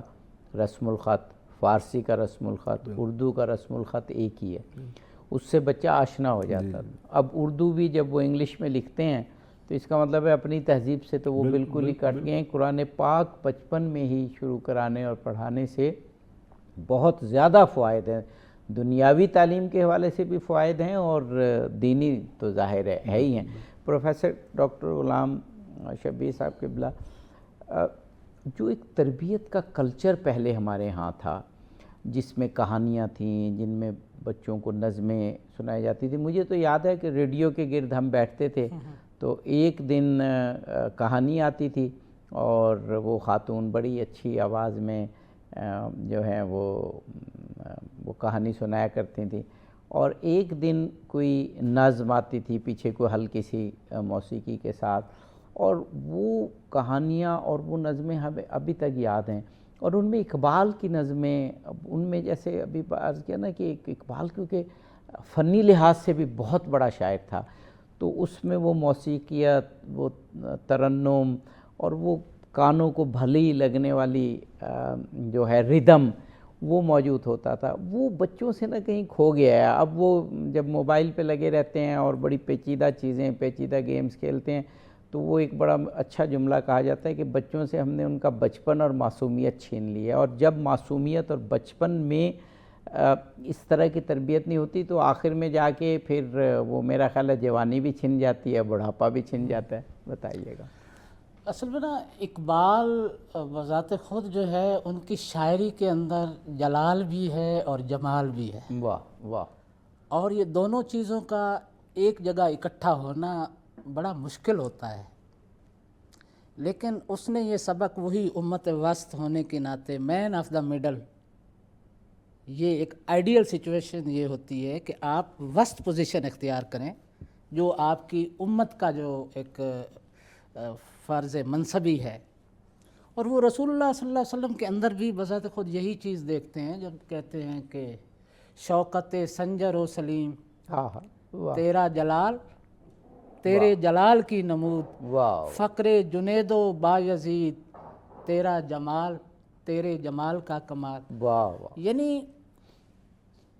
رسم الخط، فارسی کا رسم الخط، اردو کا رسم الخط ایک ہی ہے، اس سے بچہ آشنا ہو جاتا تھا. اب اردو بھی جب وہ انگلش میں لکھتے ہیں تو اس کا مطلب ہے اپنی تہذیب سے تو وہ بالکل ہی کٹ گئے ہیں. قرآن پاک بچپن میں ہی شروع کرانے اور پڑھانے سے بہت زیادہ فوائد ہیں. دنیاوی تعلیم کے حوالے سے بھی فوائد ہیں اور دینی تو ظاہر ہے ہی ہیں۔ پروفیسر ڈاکٹر غلام شبیر صاحب قبلہ، جو ایک تربیت کا کلچر پہلے ہمارے ہاں تھا جس میں کہانیاں تھیں، جن میں بچوں کو نظمیں سنائی جاتی تھی، مجھے تو یاد ہے کہ ریڈیو کے گرد ہم بیٹھتے تھے تو ایک دن کہانی آتی تھی اور وہ خاتون بڑی اچھی آواز میں جو ہے وہ کہانی سنایا کرتی تھیں، اور ایک دن کوئی نظم آتی تھی پیچھے کوئی ہلکی سی موسیقی کے ساتھ، اور وہ کہانیاں اور وہ نظمیں ہمیں ابھی تک یاد ہیں۔ اور ان میں اقبال کی نظمیں، ان میں جیسے ابھی عرض کیا نا کہ اقبال کیونکہ فنی لحاظ سے بھی بہت بڑا شاعر تھا، تو اس میں وہ موسیقیت، وہ ترنم اور وہ کانوں کو بھلی لگنے والی جو ہے ردم وہ موجود ہوتا تھا، وہ بچوں سے نہ کہیں کھو گیا ہے۔ اب وہ جب موبائل پہ لگے رہتے ہیں اور بڑی پیچیدہ چیزیں، پیچیدہ گیمز کھیلتے ہیں، تو وہ ایک بڑا اچھا جملہ کہا جاتا ہے کہ بچوں سے ہم نے ان کا بچپن اور معصومیت چھین لی ہے، اور جب معصومیت اور بچپن میں اس طرح کی تربیت نہیں ہوتی تو آخر میں جا کے پھر وہ میرا خیال ہے جوانی بھی چھن جاتی ہے، بڑھاپا بھی چھن جاتا ہے۔ بتائیے گا۔ اصل میں نا اقبال بذات خود جو ہے ان کی شاعری کے اندر جلال بھی ہے اور جمال بھی ہے، واہ واہ، اور یہ دونوں چیزوں کا ایک جگہ اکٹھا ہونا بڑا مشکل ہوتا ہے، لیکن اس نے یہ سبق وہی امت وسط ہونے کے ناطے، مین آف دا مڈل، یہ ایک آئیڈیل سچویشن یہ ہوتی ہے کہ آپ وسط پوزیشن اختیار کریں، جو آپ کی امت کا جو ایک فرض منصبی ہے، اور وہ رسول اللہ صلی اللہ علیہ وسلم کے اندر بھی بذات خود یہی چیز دیکھتے ہیں جب کہتے ہیں کہ شوکت سنجر و سلیم، ہاں ہاں، واہ تیرا جلال، تیرے جلال کی نمود، واہ، فقر جنید و بایزید، تیرا جمال، تیرے جمال کا کمال۔ واہ واہ، یعنی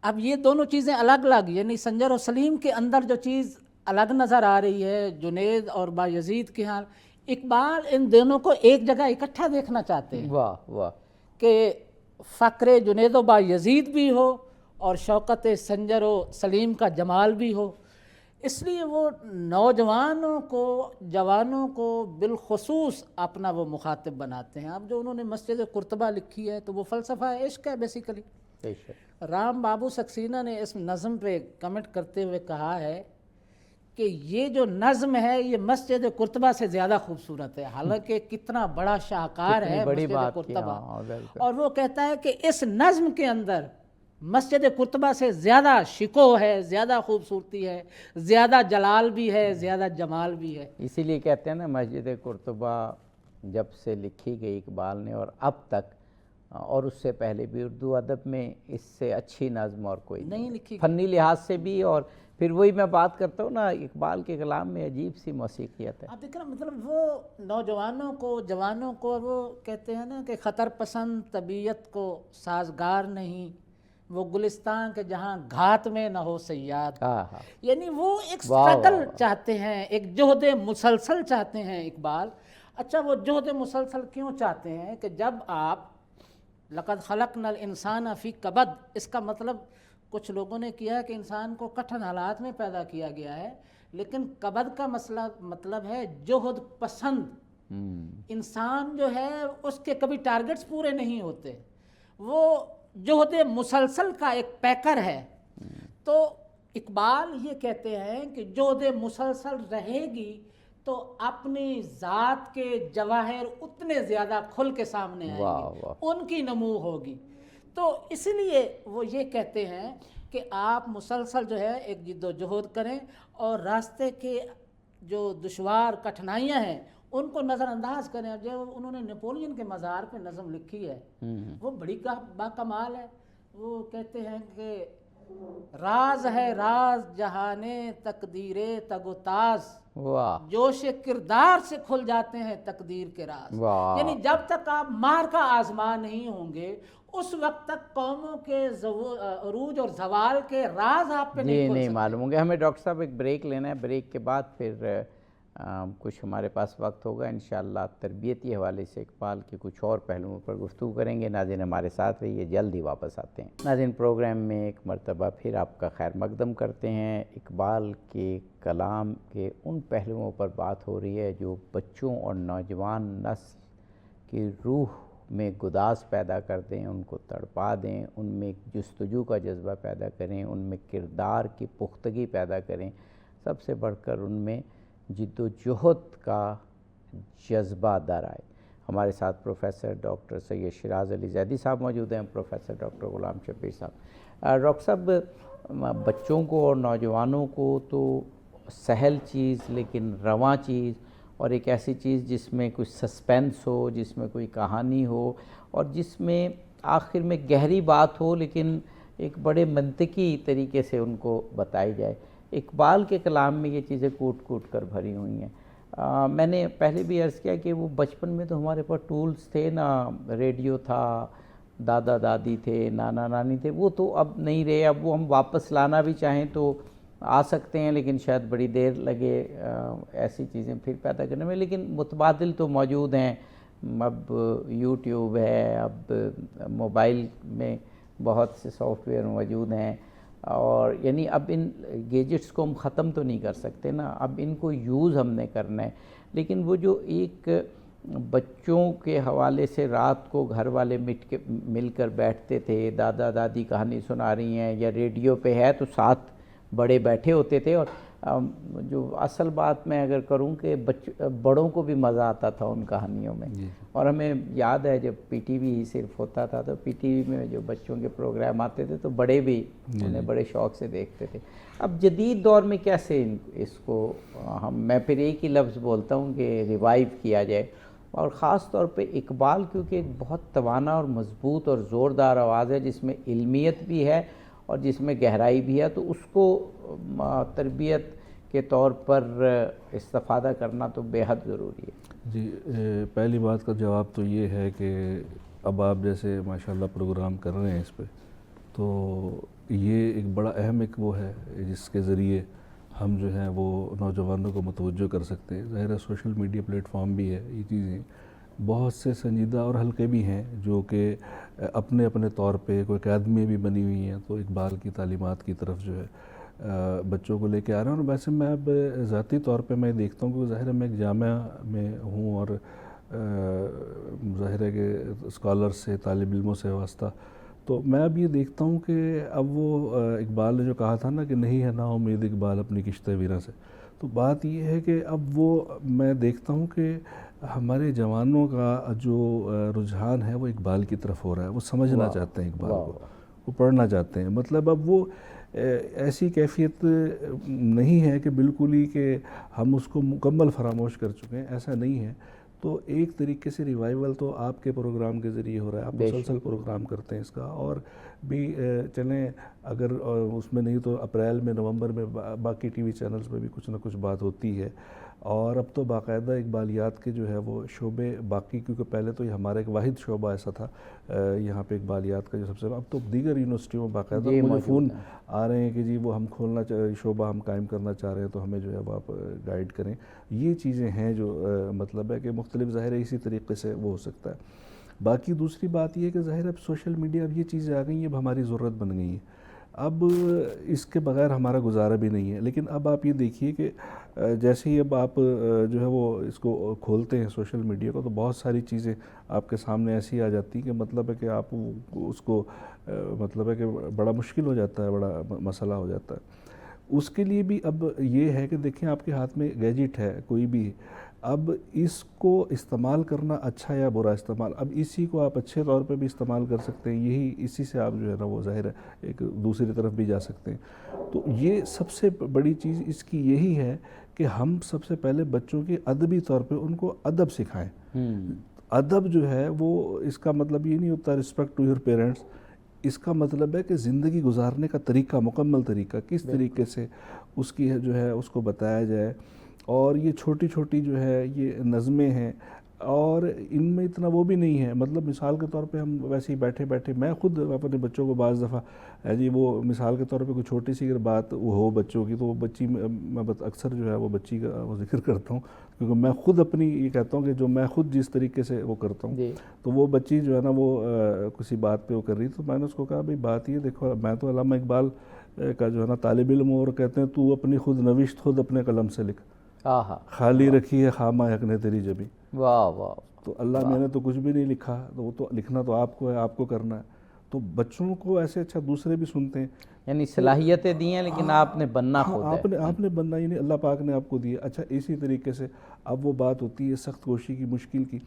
اب یہ دونوں چیزیں الگ الگ، یعنی سنجر و سلیم کے اندر جو چیز الگ نظر آ رہی ہے جنید اور بایزید کے حال، اقبال ان دونوں کو ایک جگہ اکٹھا دیکھنا چاہتے ہیں واہ واہ، کہ فقر جنید و بایزید بھی ہو اور شوکت سنجر و سلیم کا جمال بھی ہو۔ اس لیے وہ نوجوانوں کو، جوانوں کو بالخصوص اپنا وہ مخاطب بناتے ہیں۔ اب جو انہوں نے مسجد قرطبہ لکھی ہے تو وہ فلسفہ عشق ہے بیسیکلی۔ رام بابو سکسینہ نے اس نظم پہ کمنٹ کرتے ہوئے کہا ہے کہ یہ جو نظم ہے یہ مسجد قرطبہ سے زیادہ خوبصورت ہے، حالانکہ کتنا بڑا شاہکار ہے بڑی مسجد بات قرطبہ، بالکل۔ اور وہ کہتا ہے کہ اس نظم کے اندر مسجد قرطبہ سے زیادہ شکو ہے، زیادہ خوبصورتی ہے، زیادہ جلال بھی ہے، زیادہ جمال بھی ہے۔ اسی لیے کہتے ہیں نا مسجد قرطبہ جب سے لکھی گئی اقبال نے اور اب تک، اور اس سے پہلے بھی اردو ادب میں اس سے اچھی نظم اور کوئی نہیں لکھی گئی۔ فنی لحاظ سے بھی، اور پھر وہی میں بات کرتا ہوں نا، اقبال کے کلام میں عجیب سی موسیقیت ہے۔ آپ دیکھ رہے ہیں، مطلب وہ نوجوانوں کو، جوانوں کو، وہ کہتے ہیں نا کہ خطر پسند طبیعت کو سازگار نہیں، وہ گلستان کے جہاں گھات میں نہ ہو صیاد، یعنی وہ ایک سٹرگل چاہتے ہیں، ایک جہد مسلسل چاہتے ہیں اقبال۔ اچھا، وہ جہد مسلسل کیوں چاہتے ہیں کہ جب آپ لقد خلقنا الانسان فی کبد، اس کا مطلب کچھ لوگوں نے کیا ہے کہ انسان کو کٹھن حالات میں پیدا کیا گیا ہے، لیکن کبد کا مسئلہ مطلب ہے جہد پسند۔ انسان جو ہے اس کے کبھی ٹارگٹس پورے نہیں ہوتے، وہ جہد مسلسل کا ایک پیکر ہے۔ تو اقبال یہ کہتے ہیں کہ جہد مسلسل رہے گی تو اپنی ذات کے جواہر اتنے زیادہ کھل کے سامنے آئیں گے، ان کی نمو ہوگی۔ تو اس لیے وہ یہ کہتے ہیں کہ آپ مسلسل جو ہے ایک جد و جہد کریں، اور راستے کے جو دشوار کٹھنائیاں ہیں ان کو نظر انداز کریں۔ اب جو انہوں نے نیپولین کے مزار پہ نظم لکھی ہے وہ بڑی با کمال ہے۔ وہ کہتے ہیں کہ راز ہے راز جہانے تقدیر تگ و تاز، جوش کردار سے کھل جاتے ہیں تقدیر کے راز۔ یعنی جب تک آپ مار کا آزما نہیں ہوں گے اس وقت تک قوموں کے عروج اور زوال کے راز آپ پہ نہیں کھل سکتے۔ نہیں معلوم ہوں گے۔ ہمیں ڈاکٹر صاحب ایک بریک لینا ہے، بریک کے بعد پھر کچھ ہمارے پاس وقت ہوگا انشاءاللہ تربیتی حوالے سے اقبال کے کچھ اور پہلوؤں پر گفتگو کریں گے۔ ناظرین ہمارے ساتھ رہیے، جلد ہی واپس آتے ہیں۔ ناظرین پروگرام میں ایک مرتبہ پھر آپ کا خیر مقدم کرتے ہیں۔ اقبال کے کلام کے ان پہلوؤں پر بات ہو رہی ہے جو بچوں اور نوجوان نسل کی روح میں گداز پیدا کر دیں، ان کو تڑپا دیں، ان میں ایک جستجو کا جذبہ پیدا کریں، ان میں کردار کی پختگی پیدا کریں، سب سے بڑھ کر ان میں جد و جہد کا جذبہ در آئے۔ ہمارے ساتھ پروفیسر ڈاکٹر سید شیراز علی زیدی صاحب موجود ہیں، پروفیسر ڈاکٹر غلام شبیر صاحب۔ ڈاکٹر صاحب، بچوں کو اور نوجوانوں کو تو سہل چیز لیکن رواں چیز، اور ایک ایسی چیز جس میں کوئی سسپینس ہو، جس میں کوئی کہانی ہو، اور جس میں آخر میں گہری بات ہو لیکن ایک بڑے منطقی طریقے سے ان کو بتائی جائے۔ اقبال کے کلام میں یہ چیزیں کوٹ کوٹ کر بھری ہوئی ہیں۔ میں نے پہلے بھی عرض کیا کہ وہ بچپن میں تو ہمارے پاس ٹولز تھے نا، ریڈیو تھا، دادا دادی تھے، نانا نانی تھے، وہ تو اب نہیں رہے۔ اب وہ ہم واپس لانا بھی چاہیں تو آ سکتے ہیں لیکن شاید بڑی دیر لگے ایسی چیزیں پھر پیدا کرنے میں، لیکن متبادل تو موجود ہیں۔ اب یوٹیوب ہے، اب موبائل میں بہت سے سافٹ ویئر موجود ہیں، اور یعنی اب ان گیجٹس کو ہم ختم تو نہیں کر سکتے نا، اب ان کو یوز ہم نے کرنا ہے۔ لیکن وہ جو ایک بچوں کے حوالے سے رات کو گھر والے مل کر بیٹھتے تھے، دادا دادی کہانی سنا رہی ہیں یا ریڈیو پہ ہے تو ساتھ بڑے بیٹھے ہوتے تھے، اور جو اصل بات میں اگر کروں کہ بڑوں کو بھی مزہ آتا تھا ان کہانیوں میں۔ اور ہمیں یاد ہے جب پی ٹی وی صرف ہوتا تھا تو پی ٹی وی میں جو بچوں کے پروگرام آتے تھے تو بڑے بھی انہیں بڑے شوق سے دیکھتے تھے۔ اب جدید دور میں کیسے اس کو میں پھر ایک ہی لفظ بولتا ہوں کہ ریوائیو کیا جائے، اور خاص طور پہ اقبال کیونکہ ایک بہت توانا اور مضبوط اور زوردار آواز ہے جس میں علمیت بھی ہے اور جس میں گہرائی بھی ہے، تو اس کو تربیت کے طور پر استفادہ کرنا تو بے حد ضروری ہے۔ جی، پہلی بات کا جواب تو یہ ہے کہ اب آپ جیسے ماشاءاللہ پروگرام کر رہے ہیں اس پہ، تو یہ ایک بڑا اہم ایک وہ ہے جس کے ذریعے ہم جو ہیں وہ نوجوانوں کو متوجہ کر سکتے ہیں۔ ظاہر ہے سوشل میڈیا پلیٹ فارم بھی ہے، یہ چیزیں بہت سے سنجیدہ اور ہلکے بھی ہیں جو کہ اپنے اپنے طور پہ کوئی اکیڈمی بھی بنی ہوئی ہیں تو اقبال کی تعلیمات کی طرف جو ہے بچوں کو لے کے آ رہے ہیں۔ اور ویسے میں اب ذاتی طور پہ میں دیکھتا ہوں کہ ظاہر ہے میں ایک جامعہ میں ہوں اور ظاہر ہے کہ اسکالر سے، طالب علموں سے واسطہ، تو میں اب یہ دیکھتا ہوں کہ اب وہ اقبال نے جو کہا تھا نا کہ نہیں ہے نا امید اقبال اپنی کشتِ ویراں سے، تو بات یہ ہے کہ اب وہ میں دیکھتا ہوں کہ ہمارے جوانوں کا جو رجحان ہے وہ اقبال کی طرف ہو رہا ہے، وہ سمجھنا چاہتے ہیں اقبال کو، وہ پڑھنا چاہتے ہیں۔ مطلب اب وہ ایسی کیفیت نہیں ہے کہ بالکل ہی کہ ہم اس کو مکمل فراموش کر چکے ہیں، ایسا نہیں ہے۔ تو ایک طریقے سے ریوائیول تو آپ کے پروگرام کے ذریعے ہو رہا ہے، آپ مسلسل پروگرام کرتے ہیں اس کا، اور بھی چلیں اگر اس میں نہیں تو اپریل میں، نومبر میں باقی ٹی وی چینلز پہ بھی کچھ نہ کچھ بات ہوتی ہے۔ اور اب تو باقاعدہ اقبالیات کے جو ہے وہ شعبے باقی، کیونکہ پہلے تو یہ ہمارا ایک واحد شعبہ ایسا تھا یہاں پہ اقبالیات کا جو سب سے، اب تو دیگر یونیورسٹیوں میں باقاعدہ مجھے فون آ رہے ہیں کہ جی وہ ہم کھولنا شعبہ ہم قائم کرنا چاہ رہے ہیں تو ہمیں جو ہے وہ آپ گائیڈ کریں۔ یہ چیزیں ہیں جو مطلب ہے کہ مختلف ظاہر ہے اسی طریقے سے وہ ہو سکتا ہے۔ باقی دوسری بات یہ ہے کہ ظاہر اب سوشل میڈیا، اب یہ چیزیں آ گئی ہیں، اب ہماری ضرورت بن گئی ہیں، اب اس کے بغیر ہمارا گزارا بھی نہیں ہے۔ لیکن اب آپ یہ دیکھیے کہ جیسے ہی اب آپ جو ہے وہ اس کو کھولتے ہیں سوشل میڈیا کو، تو بہت ساری چیزیں آپ کے سامنے ایسی آ جاتی ہیں کہ مطلب ہے کہ آپ اس کو مطلب ہے کہ بڑا مشکل ہو جاتا ہے، بڑا مسئلہ ہو جاتا ہے۔ اس کے لیے بھی اب یہ ہے کہ دیکھیں آپ کے ہاتھ میں گیجٹ ہے کوئی بھی، اب اس کو استعمال کرنا اچھا یا برا استعمال، اب اسی کو آپ اچھے طور پہ بھی استعمال کر سکتے ہیں، یہی اسی سے آپ جو ہے نا وہ ظاہر ہے ایک دوسری طرف بھی جا سکتے ہیں۔ تو یہ سب سے بڑی چیز اس کی یہی ہے کہ ہم سب سے پہلے بچوں کے ادبی طور پہ ان کو ادب سکھائیں۔ ادب جو ہے وہ، اس کا مطلب یہ نہیں ہوتا رسپیکٹ ٹو یور پیرنٹس، اس کا مطلب ہے کہ زندگی گزارنے کا طریقہ، مکمل طریقہ کس طریقے سے اس کی جو ہے اس کو بتایا جائے۔ اور یہ چھوٹی چھوٹی جو ہے یہ نظمیں ہیں، اور ان میں اتنا وہ بھی نہیں ہے. مطلب مثال کے طور پہ ہم ویسے ہی بیٹھے بیٹھے میں خود اپنے بچوں کو بعض دفعہ جی وہ مثال کے طور پہ کوئی چھوٹی سی اگر بات وہ ہو بچوں کی تو وہ بچی میں اکثر جو ہے وہ بچی کا وہ ذکر کرتا ہوں کیونکہ میں خود اپنی یہ کہتا ہوں کہ جو میں خود جس طریقے سے وہ کرتا ہوں تو وہ بچی جو ہے نا وہ کسی بات پہ وہ کر رہی تو میں نے اس کو کہا بھئی بات یہ دیکھو میں تو علامہ اقبال کا جو ہے نا طالب علم ہوں اور کہتے ہیں تو اپنی خود نوشت خود اپنے قلم سے لکھ خالی رکھی ہے خامہ حق نے تیری جبی. واہ واہ. تو اللہ میں نے تو کچھ بھی نہیں لکھا تو وہ تو لکھنا تو آپ کو ہے آپ کو کرنا ہے. تو بچوں کو ایسے اچھا دوسرے بھی سنتے ہیں یعنی صلاحیتیں دی ہیں لیکن آپ نے بننا خود ہے. آپ نے بننا یعنی اللہ پاک نے آپ کو دیا. اچھا اسی طریقے سے اب وہ بات ہوتی ہے سخت کوشی کی مشکل کی.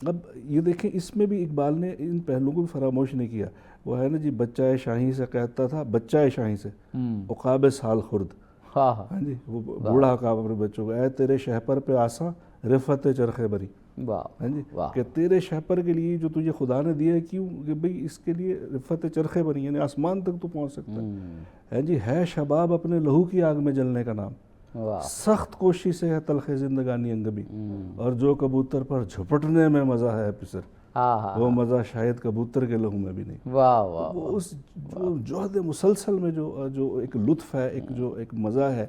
اب یہ دیکھیں اس میں بھی اقبال نے ان پہلوؤں کو بھی فراموش نہیں کیا. وہ ہے نا جی بچہ شاہی سے کہتا تھا بچہ شاہی سے عقاب سال خرد. ہاں جی وہ بوڑھا عقاب اپنے بچوں کو اے تیرے شہپر پہ آساں رفت چرخے بری. ہاں جی کہ تیرے شہپر کے لیے جو تجھے خدا نے دیا ہے کیوں کہ بھئی اس کے لیے رفت چرخے بری یعنی آسمان تک تو پہنچ سکتا ہے. جی ہے شباب اپنے لہو کی آگ میں جلنے کا نام سخت کوشش سے ہے تلخ زندگانی انگبی اور جو کبوتر پر جھپٹنے میں مزہ ہے پسر وہ مزہ شاید کبوتر کے لہو میں بھی نہیں. وہ اس جو جوہد مسلسل میں جو ایک لطف ہے ایک مزہ ہے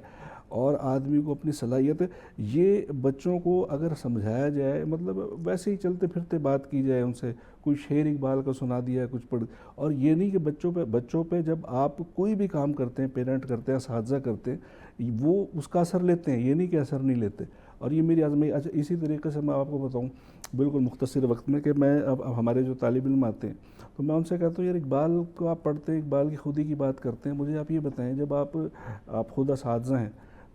اور آدمی کو اپنی صلاحیت یہ بچوں کو اگر سمجھایا جائے مطلب ویسے ہی چلتے پھرتے بات کی جائے ان سے کوئی شعر اقبال کا سنا دیا ہے کچھ پڑھ اور یہ نہیں کہ بچوں پہ جب آپ کوئی بھی کام کرتے ہیں پیرنٹ کرتے ہیں اساتذہ کرتے ہیں وہ اس کا اثر لیتے ہیں یہ نہیں کہ اثر نہیں لیتے. اور یہ میری آزمائی. اچھا اسی طریقے سے میں آپ کو بتاؤں بالکل مختصر وقت میں کہ میں اب ہمارے جو طالب علم آتے ہیں تو میں ان سے کہتا ہوں یار اقبال کو آپ پڑھتے ہیں اقبال کی خودی کی بات کرتے ہیں مجھے آپ یہ بتائیں جب آپ خود اساتذہ ہیں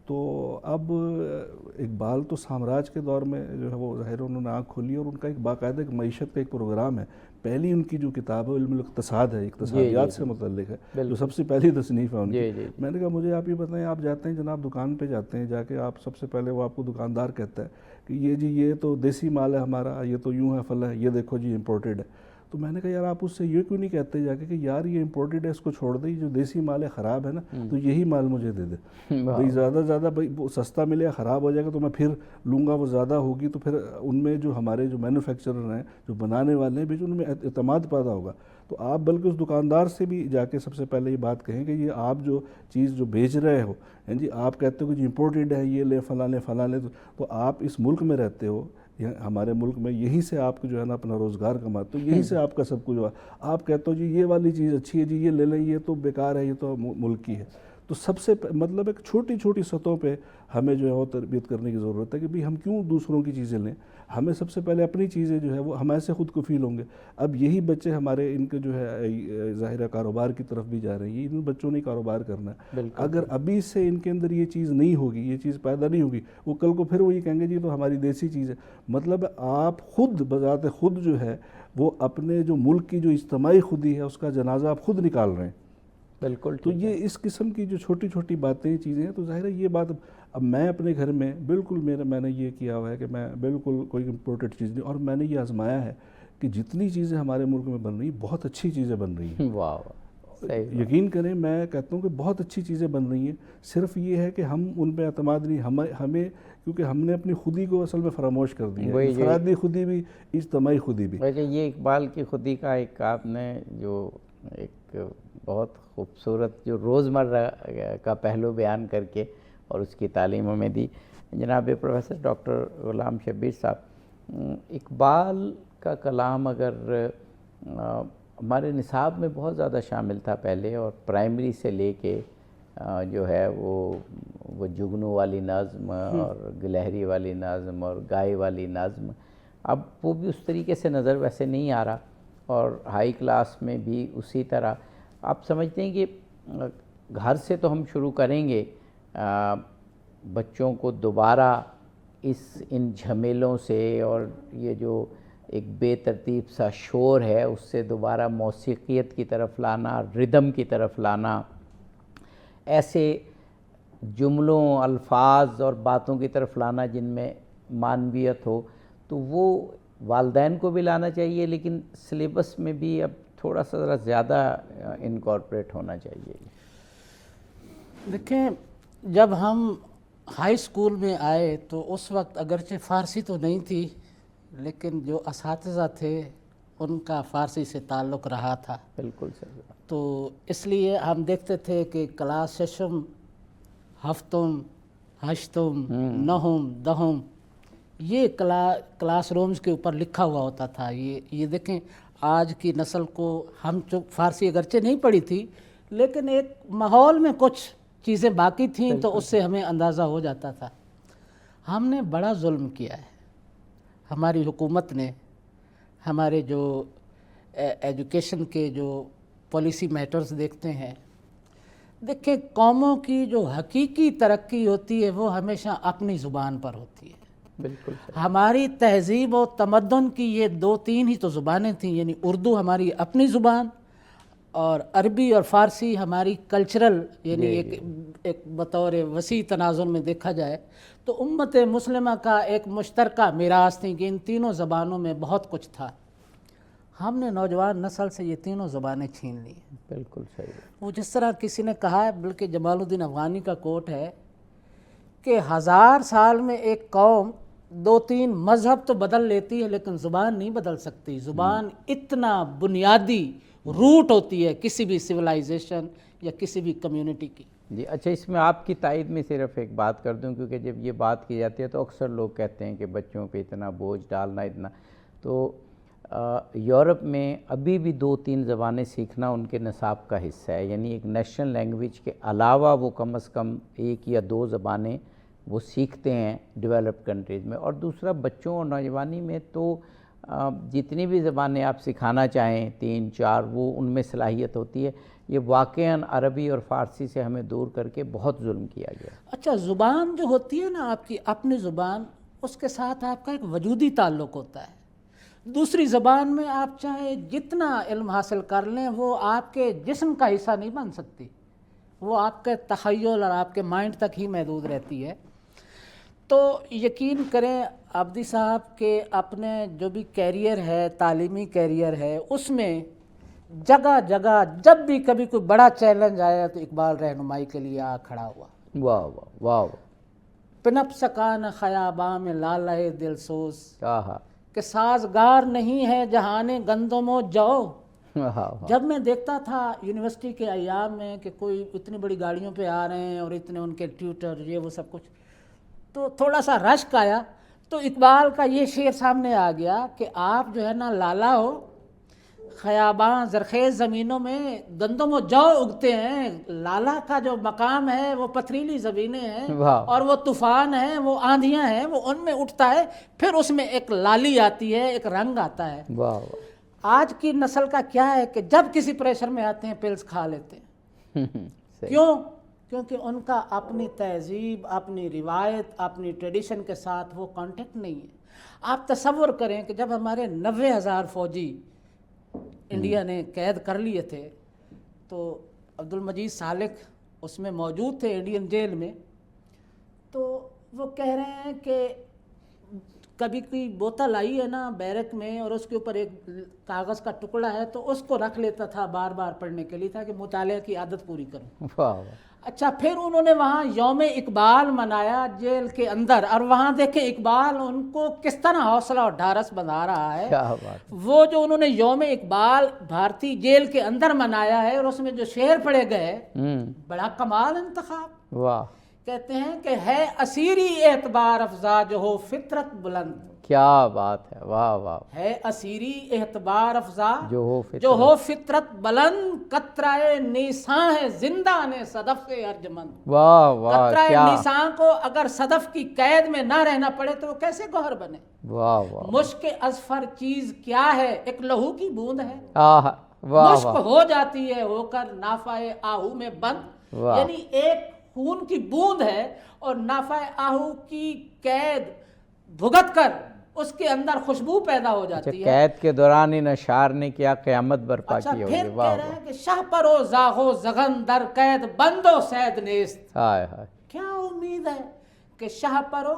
تو اب اقبال تو سامراج کے دور میں جو ہے وہ ظاہر انہوں نے آنکھ کھولی اور ان کا ایک باقاعدہ ایک معیشت کا ایک پروگرام ہے. پہلی ان کی جو کتاب ہے علم الاقتصاد ہے اقتصادیات سے متعلق ہے جو سب سے پہلی تصنیف ہے ان کی. میں نے کہا مجھے آپ یہ بتائیں آپ جاتے ہیں جناب دکان پہ جاتے ہیں جا کے آپ سب سے پہلے وہ آپ کو دکاندار کہتا ہے کہ یہ جی یہ تو دیسی مال ہے ہمارا یہ تو یوں ہے فلاں ہے یہ دیکھو جی امپورٹڈ ہے. تو میں نے کہا یار آپ اس سے یہ کیوں نہیں کہتے جا کے کہ یار یہ امپورٹڈ ہے اس کو چھوڑ دیں جو دیسی مال ہے خراب ہے نا تو یہی مال مجھے دے دے بھئی زیادہ زیادہ بھئی وہ سستا ملے خراب ہو جائے گا تو میں پھر لوں گا وہ زیادہ ہوگی تو پھر ان میں جو ہمارے جو مینوفیکچرر ہیں جو بنانے والے ہیں بھی ان میں اعتماد پیدا ہوگا. تو آپ بلکہ اس دکاندار سے بھی جا کے سب سے پہلے یہ بات کہیں کہ یہ آپ جو چیز جو بیچ رہے ہو جی آپ کہتے ہو کہ جو امپورٹڈ ہے یہ لے فلاں لے تو آپ اس ملک میں رہتے ہو ہمارے ملک میں یہیں سے آپ کو جو ہے نا اپنا روزگار کماتے ہو یہیں سے آپ کا سب کچھ ہوا. آپ کہتے ہو جی یہ والی چیز اچھی ہے جی یہ لے لیں یہ تو بیکار ہے یہ تو ملک کی ہے. تو سب سے مطلب ایک چھوٹی چھوٹی سطحوں پہ ہمیں جو ہے وہ تربیت کرنے کی ضرورت ہے کہ بھئی ہم کیوں دوسروں کی چیزیں لیں ہمیں سب سے پہلے اپنی چیزیں جو ہے وہ ہمیں سے خود کفیل ہوں گے. اب یہی بچے ہمارے ان کے جو ہے ظاہرہ کاروبار کی طرف بھی جا رہے ہیں ان بچوں نے کاروبار کرنا ہے. اگر ابھی سے ان کے اندر یہ چیز نہیں ہوگی یہ چیز پیدا نہیں ہوگی وہ کل کو پھر وہ یہ کہیں گے جی تو ہماری دیسی چیز ہے. مطلب آپ خود بذات خود جو ہے وہ اپنے جو ملک کی جو اجتماعی خودی ہے اس کا جنازہ آپ خود نکال رہے ہیں. بالکل. تو یہ اس قسم کی جو چھوٹی چھوٹی باتیں چیزیں ہیں تو ظاہر ہے یہ بات اب میں اپنے گھر میں بالکل میں نے یہ کیا ہوا ہے کہ میں بالکل کوئی امپورٹڈ چیز نہیں اور میں نے یہ آزمایا ہے کہ جتنی چیزیں ہمارے ملک میں بن رہی ہیں بہت اچھی چیزیں بن رہی ہیں. یقین کریں میں کہتا ہوں کہ بہت اچھی چیزیں بن رہی ہیں. صرف یہ ہے کہ ہم ان پہ اعتماد نہیں ہمیں کیونکہ ہم نے اپنی خودی کو اصل میں فراموش کر دیا ہے. انفرادی خودی بھی اجتماعی خودی بھی. یہ اقبال کی خودی کا ایک آپ نے جو ایک بہت خوبصورت جو روزمرہ کا پہلو بیان کر کے اور اس کی تعلیموں میں دی. جناب پروفیسر ڈاکٹر غلام شبیر صاحب اقبال کا کلام اگر ہمارے نصاب میں بہت زیادہ شامل تھا پہلے اور پرائمری سے لے کے جو ہے وہ جگنو والی نظم اور گلہری والی نظم اور گائے والی نظم اب وہ بھی اس طریقے سے نظر ویسے نہیں آ رہا اور ہائی کلاس میں بھی اسی طرح. آپ سمجھتے ہیں کہ گھر سے تو ہم شروع کریں گے بچوں کو دوبارہ ان جھمیلوں سے اور یہ جو ایک بے ترتیب سا شور ہے اس سے دوبارہ موسیقیت کی طرف لانا ردم کی طرف لانا ایسے جملوں الفاظ اور باتوں کی طرف لانا جن میں معنویت ہو تو وہ والدین کو بھی لانا چاہیے لیکن سلیبس میں بھی اب تھوڑا سا ذرا زیادہ انکارپوریٹ ہونا چاہیے. دیکھیں جب ہم ہائی اسکول میں آئے تو اس وقت اگرچہ فارسی تو نہیں تھی لیکن جو اساتذہ تھے ان کا فارسی سے تعلق رہا تھا. بالکل صحیح. تو اس لیے ہم دیکھتے تھے کہ کلاس ششم، ہفتم، ہشتم، نہم، دہم، یہ کلاس رومز کے اوپر لکھا ہوا ہوتا تھا. یہ دیکھیں آج کی نسل کو، ہم فارسی اگرچہ نہیں پڑھی تھی لیکن ایک ماحول میں کچھ چیزیں باقی تھیں تو اس سے ہمیں اندازہ ہو جاتا تھا. ہم نے بڑا ظلم کیا ہے، ہماری حکومت نے. ہمارے جو ایجوکیشن کے جو پالیسی میٹرز دیکھتے ہیں، دیکھیں قوموں کی جو حقیقی ترقی ہوتی ہے وہ ہمیشہ اپنی زبان پر ہوتی ہے. بالکل. ہماری تہذیب و تمدن کی یہ 2-3 ہی تو زبانیں تھیں، یعنی اردو ہماری اپنی زبان اور عربی اور فارسی ہماری کلچرل، یعنی ایک بطور وسیع تناظر میں دیکھا جائے تو امت مسلمہ کا ایک مشترکہ میراث تھی کہ ان تینوں زبانوں میں بہت کچھ تھا. ہم نے نوجوان نسل سے یہ تینوں زبانیں چھین لی. بالکل صحیح. وہ جس طرح کسی نے کہا ہے، بلکہ جمال الدین افغانی کا کوٹ ہے کہ 1000 سال میں ایک قوم 2-3 مذہب تو بدل لیتی ہے لیکن زبان نہیں بدل سکتی. زبان اتنا بنیادی روٹ ہوتی ہے کسی بھی سویلائزیشن یا کسی بھی کمیونٹی کی. جی اچھا، اس میں آپ کی تائید میں صرف ایک بات کر دوں، کیونکہ جب یہ بات کی جاتی ہے تو اکثر لوگ کہتے ہیں کہ بچوں پہ اتنا بوجھ ڈالنا اتنا. تو یورپ میں ابھی بھی 2-3 زبانیں سیکھنا ان کے نصاب کا حصہ ہے، یعنی ایک نیشنل لینگویج کے علاوہ وہ کم از کم 1 یا 2 زبانیں وہ سیکھتے ہیں ڈیولپڈ کنٹریز میں. اور دوسرا بچوں اور نوجوانی میں تو جتنی بھی زبانیں آپ سکھانا چاہیں 3-4 وہ ان میں صلاحیت ہوتی ہے. یہ واقعاً عربی اور فارسی سے ہمیں دور کر کے بہت ظلم کیا گیا. اچھا، زبان جو ہوتی ہے نا آپ کی اپنی زبان، اس کے ساتھ آپ کا ایک وجودی تعلق ہوتا ہے. دوسری زبان میں آپ چاہے جتنا علم حاصل کر لیں وہ آپ کے جسم کا حصہ نہیں بن سکتی، وہ آپ کے تخیل اور آپ کے مائنڈ تک ہی محدود رہتی ہے. تو یقین کریں عابدی صاحب کے اپنے جو بھی کیریئر ہے، تعلیمی کیریئر ہے، اس میں جگہ جگہ جب بھی کبھی کوئی بڑا چیلنج آیا تو اقبال رہنمائی کے لیے آ کھڑا ہوا. واہ واہ واہ. پنپ سکان خیاباں میں لالہ دل سوز، کہا کہ سازگار نہیں ہے جہان گندم و جو. جب میں دیکھتا تھا یونیورسٹی کے ایام میں کہ کوئی اتنی بڑی گاڑیوں پہ آ رہے ہیں اور اتنے ان کے ٹیوٹر یہ وہ سب کچھ، تو تھوڑا سا رشک آیا. تو اقبال کا یہ شعر سامنے آ گیا کہ آپ جو ہے نا لالا ہو، خیاباں زرخیز زمینوں میں گندم و جو اگتے ہیں. لالا کا جو مقام ہے وہ پتھریلی زمینیں ہیں اور وہ طوفان ہیں، وہ آندھیاں ہیں، وہ ان میں اٹھتا ہے، پھر اس میں ایک لالی آتی ہے، ایک رنگ آتا ہے. آج کی نسل کا کیا ہے کہ جب کسی پریشر میں آتے ہیں پلز کھا لیتے ہیں. کیوں؟ کیونکہ ان کا اپنی تہذیب، اپنی روایت، اپنی ٹریڈیشن کے ساتھ وہ کانٹیکٹ نہیں ہے. آپ تصور کریں کہ جب ہمارے 90,000 فوجی انڈیا نے قید کر لیے تھے تو عبد المجید سالک اس میں موجود تھے انڈین جیل میں. تو وہ کہہ رہے ہیں کہ کبھی کوئی بوتل آئی ہے نا بیرک میں اور اس کے اوپر ایک کاغذ کا ٹکڑا ہے تو اس کو رکھ لیتا تھا بار بار پڑھنے کے لیے تاکہ مطالعہ کی عادت پوری کروں. اچھا، پھر انہوں نے وہاں یوم اقبال منایا جیل کے اندر، اور وہاں دیکھیں اقبال ان کو کس طرح حوصلہ اور ڈھارس بندھا رہا ہے. وہ جو انہوں نے یوم اقبال بھارتی جیل کے اندر منایا ہے اور اس میں جو شعر پڑھے گئے، بڑا کمال انتخاب. واہ. کہتے ہیں کہ ہے اسیری اعتبار افزا جو ہو فطرت بلند. کیا بات ہے، واہ واہ. ہے اسیری اعتبار افزا جو ہو فطرت بلند، قطرہ نیساں ہے زندہ نے صدف سے ارجمند. واہ واہ. قطرہ نیساں کو اگر صدف کی قید میں نہ رہنا پڑے تو وہ کیسے گوہر بنے. واہ واہ. مشک ازفر چیز کیا ہے، ایک لہو کی بوند ہے. مشک ہو جاتی ہے ہو کر نافہ آہو میں بند. یعنی ایک خون کی بوند ہے اور نافہ آہو کی قید بھگت کر اس کے اندر خوشبو پیدا ہو جاتی ہے. قید کے دوران ان اشعار نے کیا قیامت برپا کی ہوگی. پھر کہہ رہے ہیں کہ شاہ پرو زاغو زغن در قید بندو سید نیست. کیا امید ہے کہ شاہ پرو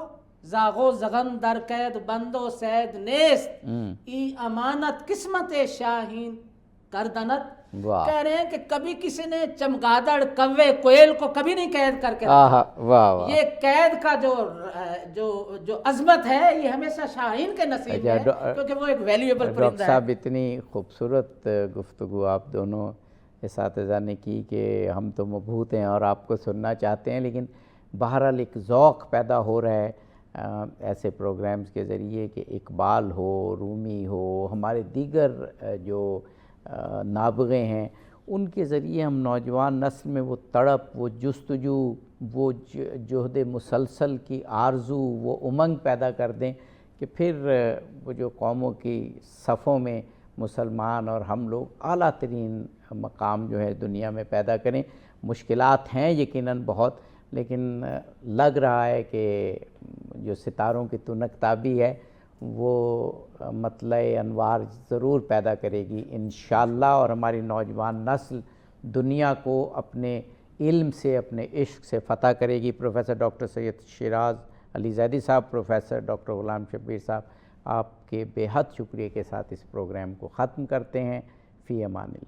زاغو زغن در قید بندو سید نیست. ای امانت قسمت شاہین کردنت، واہ کہہ رہے ہیں کہ کبھی کسی نے چمگادڑ کوے کوئل کو کبھی نہیں قید کر کے آہا رکھا۔ واہ واہ یہ قید کا جو عظمت ہے یہ ہمیشہ شاہین کے نصیب میں ہے، کیونکہ وہ ایک ویلیویبل ڈاکٹر پرندہ ہے۔ صاحب اتنی خوبصورت گفتگو آپ دونوں اساتذہ نے کی کہ ہم تو مبہوت ہیں اور آپ کو سننا چاہتے ہیں، لیکن بہرحال ایک ذوق پیدا ہو رہا ہے ایسے پروگرامز کے ذریعے کہ اقبال ہو، رومی ہو، ہمارے دیگر جو نابغے ہیں، ان کے ذریعے ہم نوجوان نسل میں وہ تڑپ، وہ جستجو، وہ جہد مسلسل کی آرزو، وہ امنگ پیدا کر دیں کہ پھر وہ جو قوموں کی صفوں میں مسلمان اور ہم لوگ اعلیٰ ترین مقام جو ہے دنیا میں پیدا کریں۔ مشکلات ہیں یقیناً بہت، لیکن لگ رہا ہے کہ جو ستاروں کی تنک تابی ہے وہ مطلع انوار ضرور پیدا کرے گی انشاءاللہ، اور ہماری نوجوان نسل دنیا کو اپنے علم سے، اپنے عشق سے فتح کرے گی۔ پروفیسر ڈاکٹر سید شیراز علی زیدی صاحب، پروفیسر ڈاکٹر غلام شبیر صاحب، آپ کے بے حد شکریہ کے ساتھ اس پروگرام کو ختم کرتے ہیں۔ فی امان اللہ۔